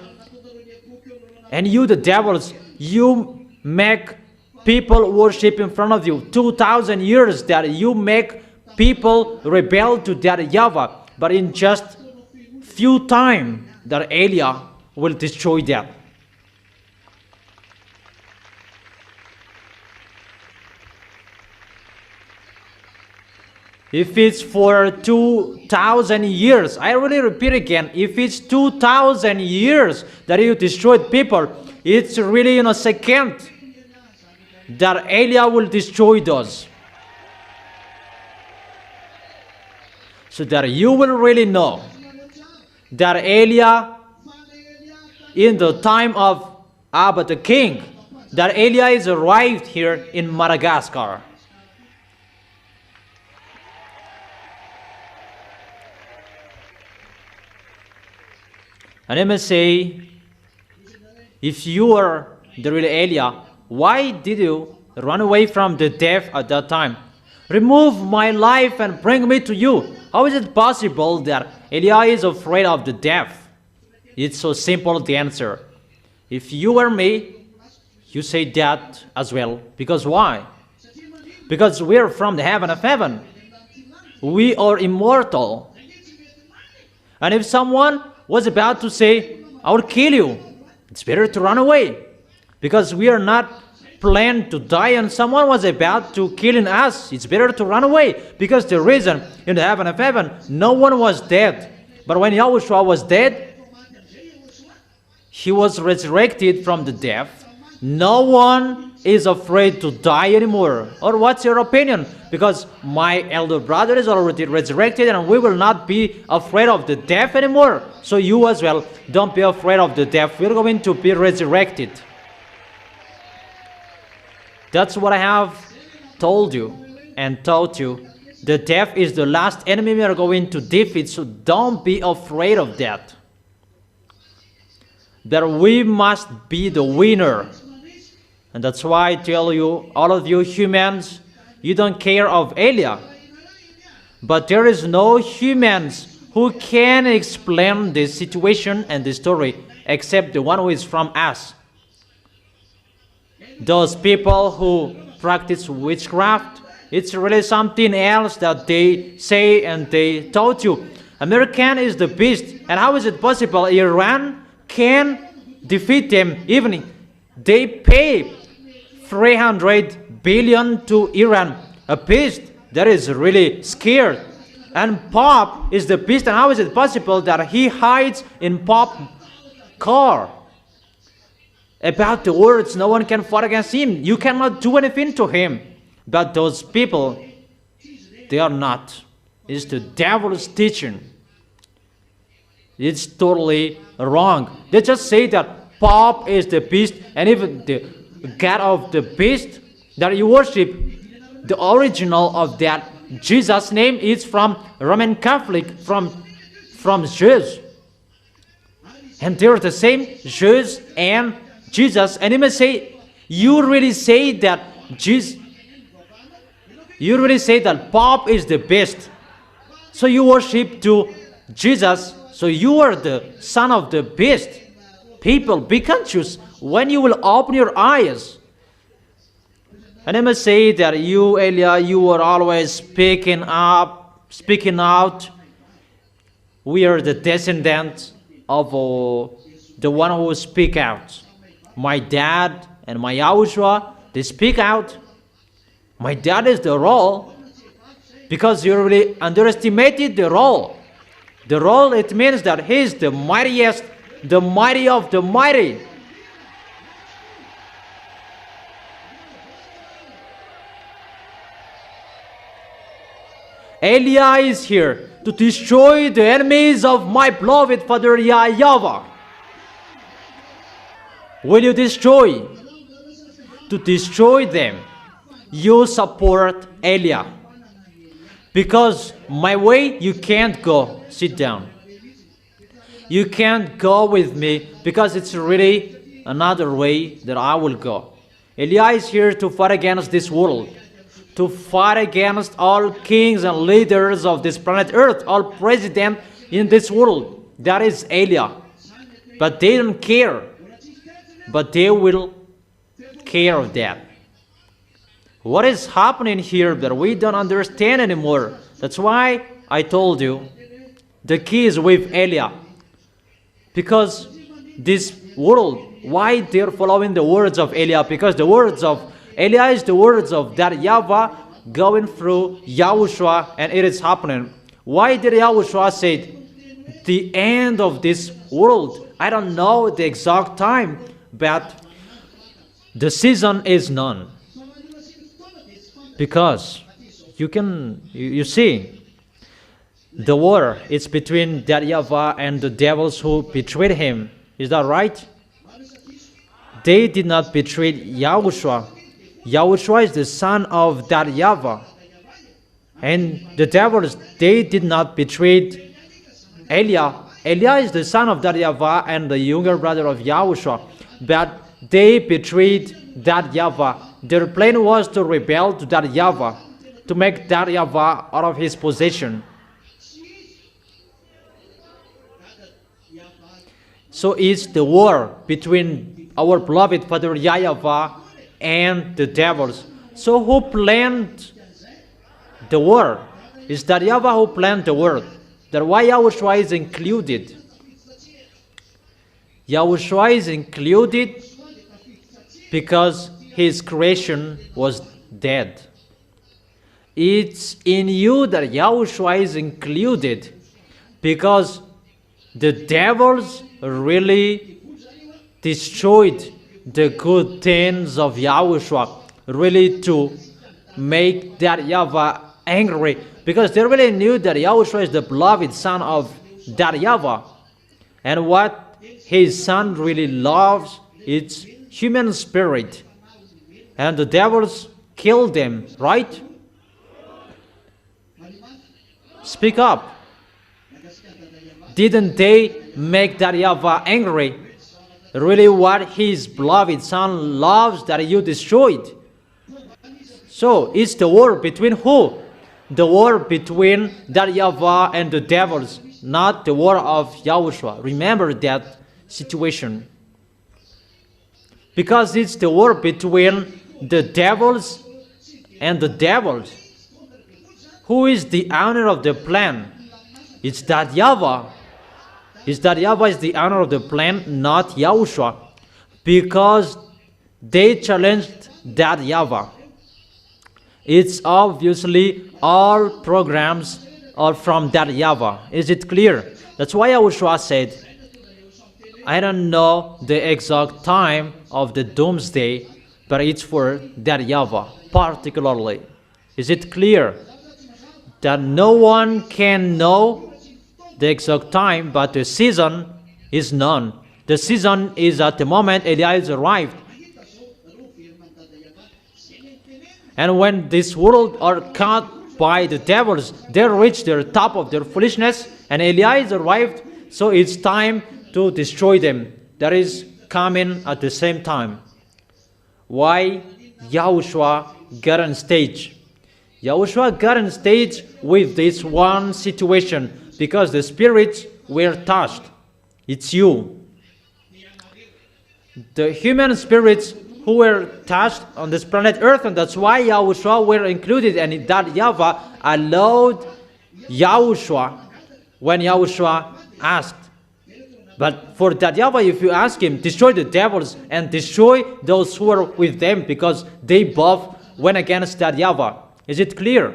and you the devils, you make people worship in front of you. 2,000 years that you make people rebel to that Yahweh, but in just few time that Elia will destroy that. If it's for 2,000 years, I really repeat again, if it's 2,000 years that you destroyed people, it's really in a second that Elia will destroy those. So that you will really know that Elia, in the time of Abba the king, that Elia is arrived here in Madagascar. And I must say, if you are the real Elia, why did you run away from the death at that time? Remove my life and bring me to you. How is it possible that Elijah is afraid of the death? It's so simple, the answer. If you were me, you say that as well. Because why? Because we're from the heaven of heaven. We are immortal. And if someone was about to say, I will kill you, it's better to run away. Because we are not planned to die and someone was about to kill us, it's better to run away. Because the reason in the heaven of heaven, no one was dead. But when YAHOSHUAH was dead, he was resurrected from the death. No one is afraid to die anymore. Or what's your opinion? Because my elder brother is already resurrected and we will not be afraid of the death anymore. So you as well, don't be afraid of the death. We're going to be resurrected. That's what I have told you and taught you. The death is the last enemy we are going to defeat, so don't be afraid of that. That we must be the winner. And that's why I tell you, all of you humans, you don't care of Elijah. But there is no humans who can explain this situation and the story except the one who is from us. Those people who practice witchcraft, it's really something else that they say and they taught you. American is the beast. And how is it possible Iran can defeat them? Even they pay 300 billion to Iran, a beast that is really scared. And Pope is the beast, and how is it possible that he hides in Pope's car? About the words, no one can fight against him. You cannot do anything to him. But those people, they are not. It's the devil's teaching. It's totally wrong. They just say that Pope is the beast, and even the God of the beast that you worship, the original of that Jesus name is from Roman Catholic, from Jews. And they're the same, Jews and Jesus. And you may say, you really say that Jesus, you really say that Pope is the best. So you worship to Jesus, so you are the son of the beast. People, be conscious when you will open your eyes. And I must say that you, Elijah, you are always speaking out. We are the descendants of the one who speak out. My dad and my YAHOSHUAH, they speak out. My dad is the role, because you really underestimated the role. The role, it means that he is the mightiest, the mighty of the mighty. Elijah is here to destroy the enemies of my beloved Father YAH YAHVAH. Will you destroy? To destroy them, you support Elijah. Because my way, you can't go. Sit down. You can't go with me because it's really another way that I will go. Elijah is here to fight against this world. To fight against all kings and leaders of this planet Earth, all presidents in this world. That is Elijah. But they don't care. But they will care of that. What is happening here that we don't understand anymore? That's why I told you the key is with Elijah. Because this world, why they're following the words of Elijah? Because the words of Elijah is the words of that YAHVAH going through YAHOSHUAH, and it is happening. Why did YAHOSHUAH say the end of this world? I don't know the exact time, but the season is known. Because you see, the war is between that YAHVAH and the devils who betrayed him. Is that right? They did not betray YAHOSHUAH. YAHOSHUAH is the son of that YAHVAH. And the devils, they did not betray Elijah. Elijah is the son of that YAHVAH and the younger brother of YAHOSHUAH. But they betrayed that YAHVAH. Their plan was to rebel to that YAHVAH, to make that YAHVAH out of his possession. So it's the war between our beloved Father YAH YAHVAH and the devils. So who planned the war? It's that YAHVAH who planned the war. That's why YAHOSHUAH is included. YAHOSHUAH is included because his creation was dead. It's in you that YAHOSHUAH is included because the devils really destroyed the good things of YAHOSHUAH, really to make that YAHVAH angry, because they really knew that YAHOSHUAH is the beloved son of that YAHVAH, and what his son really loves is human spirit, and the devils killed them, right? Speak up. Didn't they make that YAHVAH angry? Really what his beloved son loves that you destroyed. So it's the war between who? The war between that YAHVAH and the devils, not the war of YAHOSHUAH. Remember that situation. Because it's the war between the devils and the devils. Who is the owner of the plan? It's that YAHVAH. It's that YAHVAH is the owner of the plan, not YAHOSHUAH. Because they challenged that YAHVAH. It's obviously all programs are from that YAHVAH. Is it clear? That's why YAHOSHUAH said, I don't know the exact time of the doomsday, but it's for that YAHVAH particularly. Is it clear? That no one can know the exact time, but the season is known. The season is at the moment Elias arrived. And when this world are caught by the devils, they reach the top of their foolishness, and Elias arrived, so it's time to destroy them. That is coming at the same time. Why YAHOSHUAH got on stage? YAHOSHUAH got on stage with this one situation, because the spirits were touched. It's you. The human spirits who were touched on this planet Earth, and that's why YAHOSHUAH were included, and that YAHVAH allowed YAHOSHUAH when YAHOSHUAH asked. But for that YAHVAH, if you ask him, destroy the devils and destroy those who are with them, because they both went against that YAHVAH. Is it clear?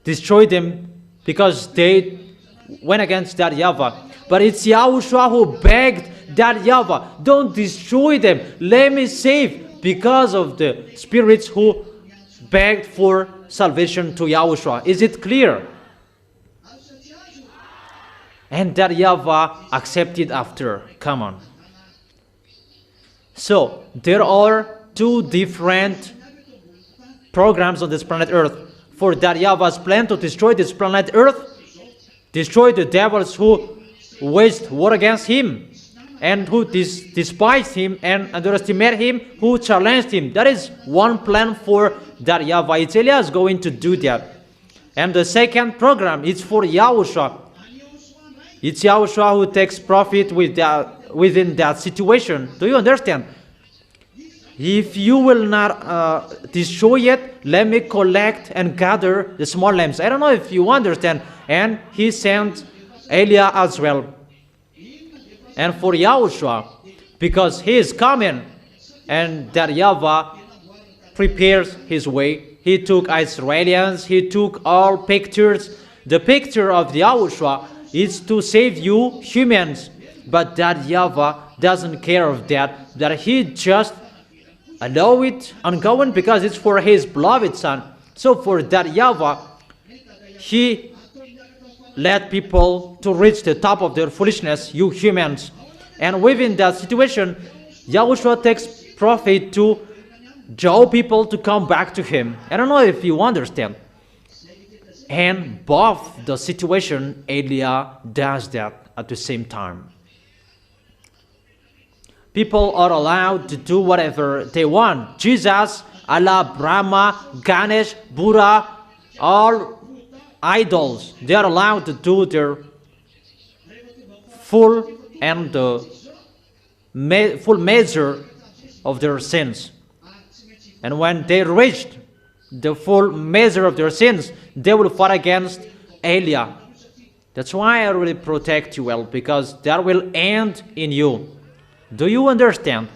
Destroy them because they went against that YAHVAH. But it's YAHOSHUAH who begged that YAHVAH, don't destroy them, let me save, because of the spirits who begged for salvation to YAHOSHUAH. Is it clear? And that YAHVAH accepted after. Come on. So there are two different programs on this planet Earth. For that YAHVAH's plan to destroy this planet Earth, destroy the devils who waged war against him, and who despised him and underestimated him, who challenged him. That is one plan for that YAHVAH. It's Elias going to do that. And the second program is for YAHOSHUAH. It's YAHOSHUAH who takes profit within that situation. Do you understand? If you will not destroy it, let me collect and gather the small lambs. I don't know if you understand. And he sent Eliah as well. And for YAHOSHUAH, because he is coming, and that YAHVAH prepares his way. He took Israelians, he took all pictures. The picture of YAHOSHUAH is to save you humans. But that YAHVAH doesn't care of that. That he just allow it ongoing because it's for his beloved son. So for that YAHVAH, he led people to reach the top of their foolishness, you humans. And within that situation, YAHOSHUAH takes profit to draw people to come back to him. I don't know if you understand. And both the situation, Eliah does that at the same time. People are allowed to do whatever they want. Jesus, Allah, Brahma, Ganesh, Buddha, all idols, they are allowed to do their full and full measure of their sins. And when they reached the full measure of their sins, they will fight against YAH. That's why I really protect you well, because that will end in you. Do you understand?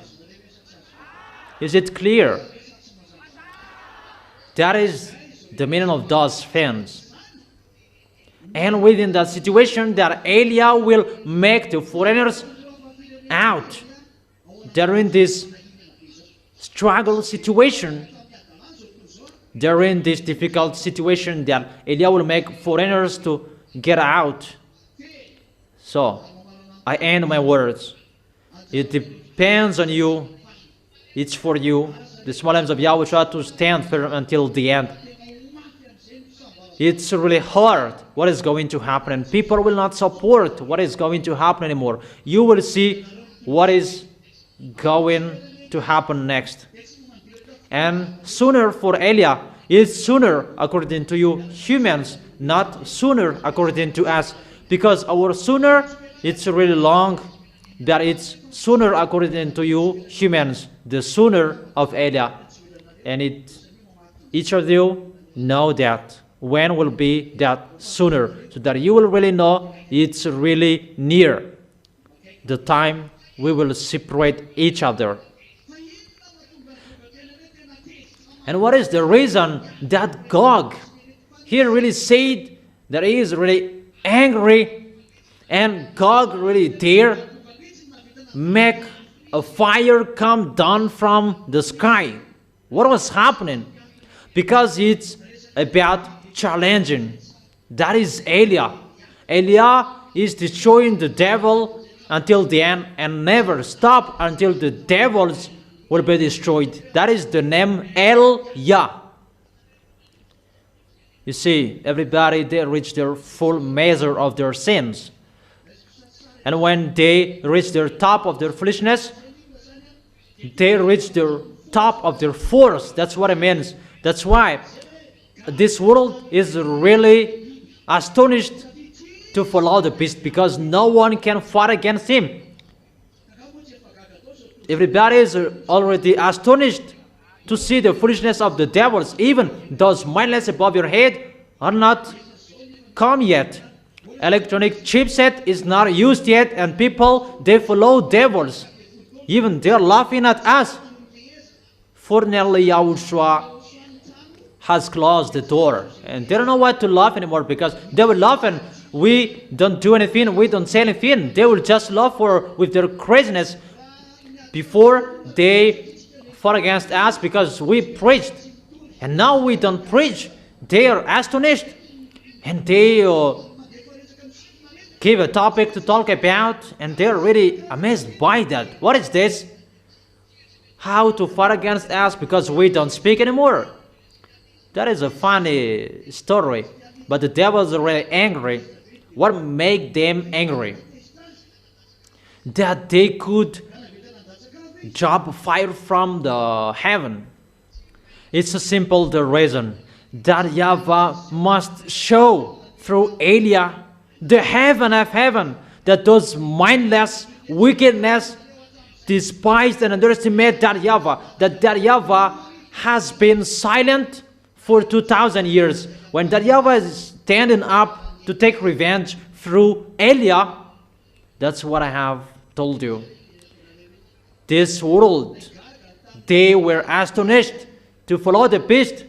Is it clear? That is the meaning of those things. And within that situation, that YAH will make the foreigners out. They're in this struggle situation. They're in this difficult situation that YAH will make foreigners to get out. So, I end my words. It depends on you. It's for you, the small arms of YAHOSHUAH, to stand firm until the end. It's really hard what is going to happen, and people will not support what is going to happen anymore. You will see what is going to happen next. And sooner for YAH is sooner according to you humans, not sooner according to us. Because our sooner, it's really long, that it's sooner according to you humans, the sooner of YAH. And each of you know that. When will be that sooner, so that you will really know it's really near the time we will separate each other. And what is the reason that Gog here really said that he is really angry, and Gog really dare make a fire come down from the sky? What was happening? Because it's about challenging. That is YAH. YAH is destroying the devil until the end and never stop until the devils will be destroyed. That is the name YAH. You see, everybody, they reach their full measure of their sins. And when they reach their top of their foolishness, they reach their top of their force. That's what it means. That's why this world is really astonished to follow the beast, because no one can fight against him. Everybody is already astonished to see the foolishness of the devils. Even those mindless above your head are not come yet. Electronic chipset is not used yet, and people, they follow devils. Even they are laughing at us. Fortunately, YAHOSHUAH has closed the door, and they don't know what to laugh anymore, because they will laugh and we don't do anything, we don't say anything. They will just laugh with their craziness. Before they fought against us because we preached, and now we don't preach. They are astonished, and they give a topic to talk about, and they are really amazed by that. What is this? How to fight against us because we don't speak anymore? That is a funny story, but the devils are really angry. What made them angry? That they could drop fire from the heaven. It's a simple the reason that YAHVAH must show through YAH the heaven of heaven, that those mindless wickedness despised and underestimate that YAHVAH has been silent for 2,000 years. When that YAHVAH is standing up to take revenge through YAH, that's what I have told you. This world, they were astonished to follow the beast,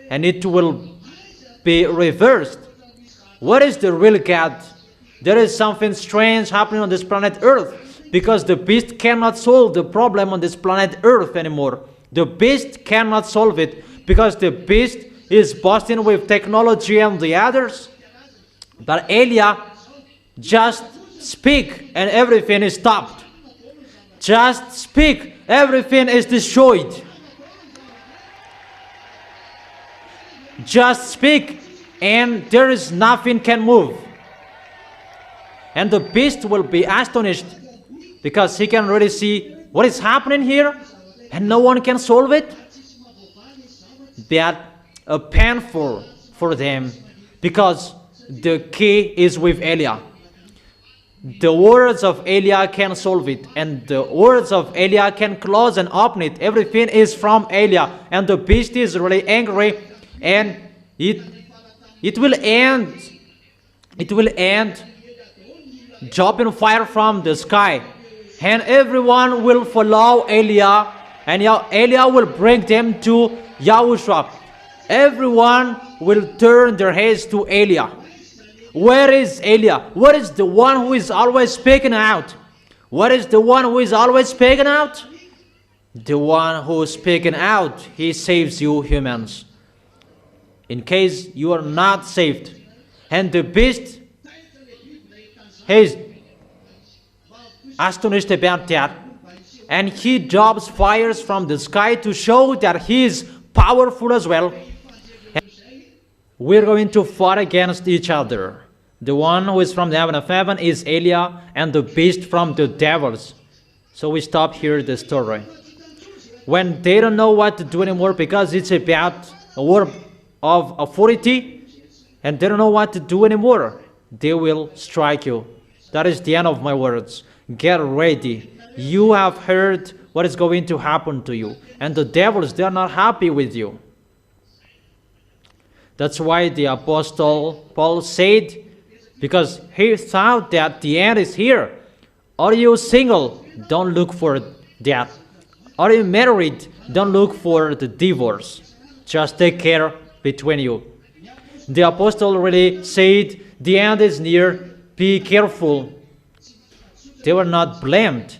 and it will be reversed. What is the real God? There is something strange happening on this planet Earth, because the beast cannot solve the problem on this planet Earth anymore. The beast cannot solve it, because the beast is boasting with technology and the others. But YAH just speak and everything is stopped. Just speak, everything is destroyed. Just speak, and there is nothing can move. And the beast will be astonished because he can really see what is happening here and no one can solve it. That painful for them, because the key is with Eliah. The words of Eliah can solve it, and the words of Eliah can close and open it. Everything is from Eliah, and the beast is really angry, and it will end. It will end dropping fire from the sky, and everyone will follow Eliah, and Eliah will bring them to YAHOSHUAH. Everyone will turn their heads to Eliah. Where is Eliah? What is the one who is always speaking out? What is the one who is always speaking out? The one who is speaking out, he saves you humans. In case you are not saved. And the beast, he is astonished about that. And he drops fires from the sky to show that he is powerful as well. We're going to fight against each other. The one who is from the heaven of heaven is Eliah, and the beast from the devils. So we stop here the story. When they don't know what to do anymore, because it's about a word of authority, and they don't know what to do anymore, they will strike you. That is the end of my words. Get ready. You have heard what is going to happen to you. And the devils, they are not happy with you. That's why the Apostle Paul said, because he thought that the end is here. Are you single? Don't look for that. Are you married? Don't look for the divorce. Just take care between you. The Apostle really said, the end is near. Be careful. They were not blamed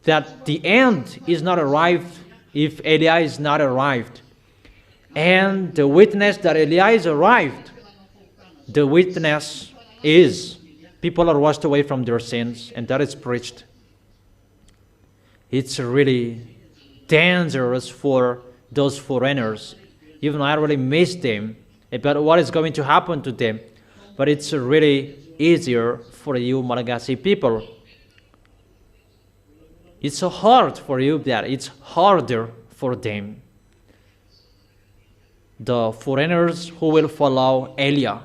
that the end is not arrived if Eliah is not arrived. And the witness that Eliah is arrived, the witness is people are washed away from their sins, and that is preached. It's really dangerous for those foreigners. Even I really miss them about what is going to happen to them. But it's really easier for you Malagasy people. It's so hard for you that it's harder for them. The foreigners who will follow Eliah.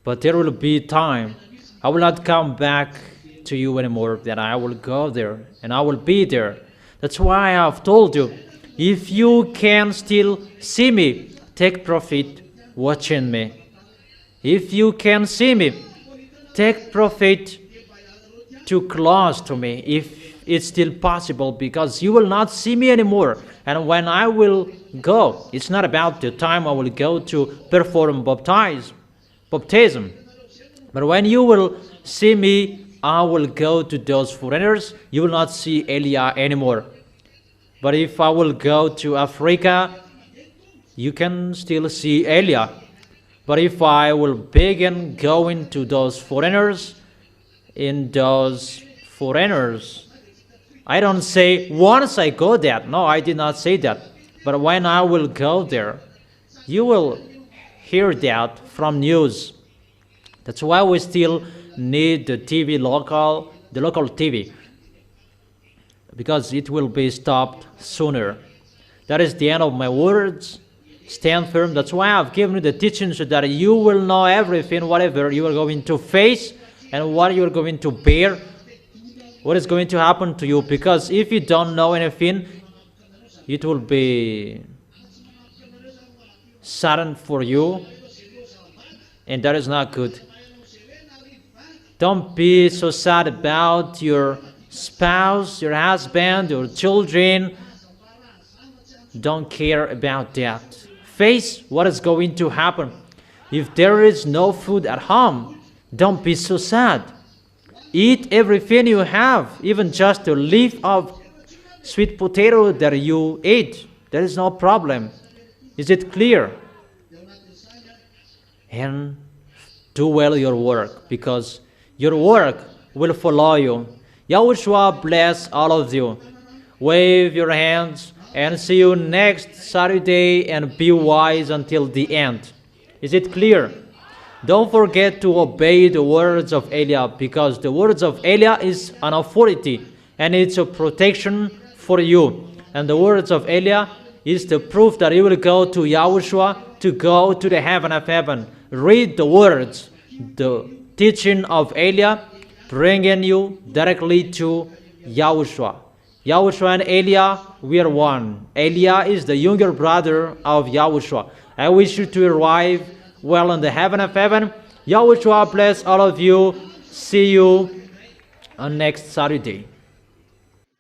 But there will be time. I will not come back to you anymore. That I will go there and I will be there. That's why I have told you, if you can still see me, take profit watching me. If you can see me, take profit too close to me, if it's still possible, because you will not see me anymore. And when I will go, it's not about the time I will go to perform baptism. But when you will see me, I will go to those foreigners. You will not see Eliah anymore. But if I will go to Africa, you can still see Eliah. But if I will begin going to those foreigners, I don't say once I go there. No, I did not say that. But when I will go there, you will hear that from news. That's why we still need the local TV, because it will be stopped sooner. That is the end of my words. Stand firm. That's why I've given you the teaching, so that you will know everything, whatever you are going to face and what you are going to bear, what is going to happen to you. Because if you don't know anything, it will be sudden for you, and that is not good. Don't be so sad about your spouse, your husband, your children. Don't care about that. Face what is going to happen. If there is no food at home, don't be so sad. Eat everything you have, even just a leaf of sweet potato that you eat. There is no problem. Is it clear? And do well your work, because your work will follow you. YAHOSHUAH bless all of you. Wave your hands and see you next Saturday, and be wise until the end. Is it clear? Don't forget to obey the words of Eliah, because the words of Eliah is an authority and it's a protection for you. And the words of Eliah is the proof that you will go to Yahushua, to go to the heaven of heaven. Read the words, the teaching of Eliah, bringing you directly to Yahushua. Yahushua and Eliah, we are one. Eliah is the younger brother of Yahushua. I wish you to arrive well in the heaven of heaven. Yahushua bless all of you. See you on next Saturday.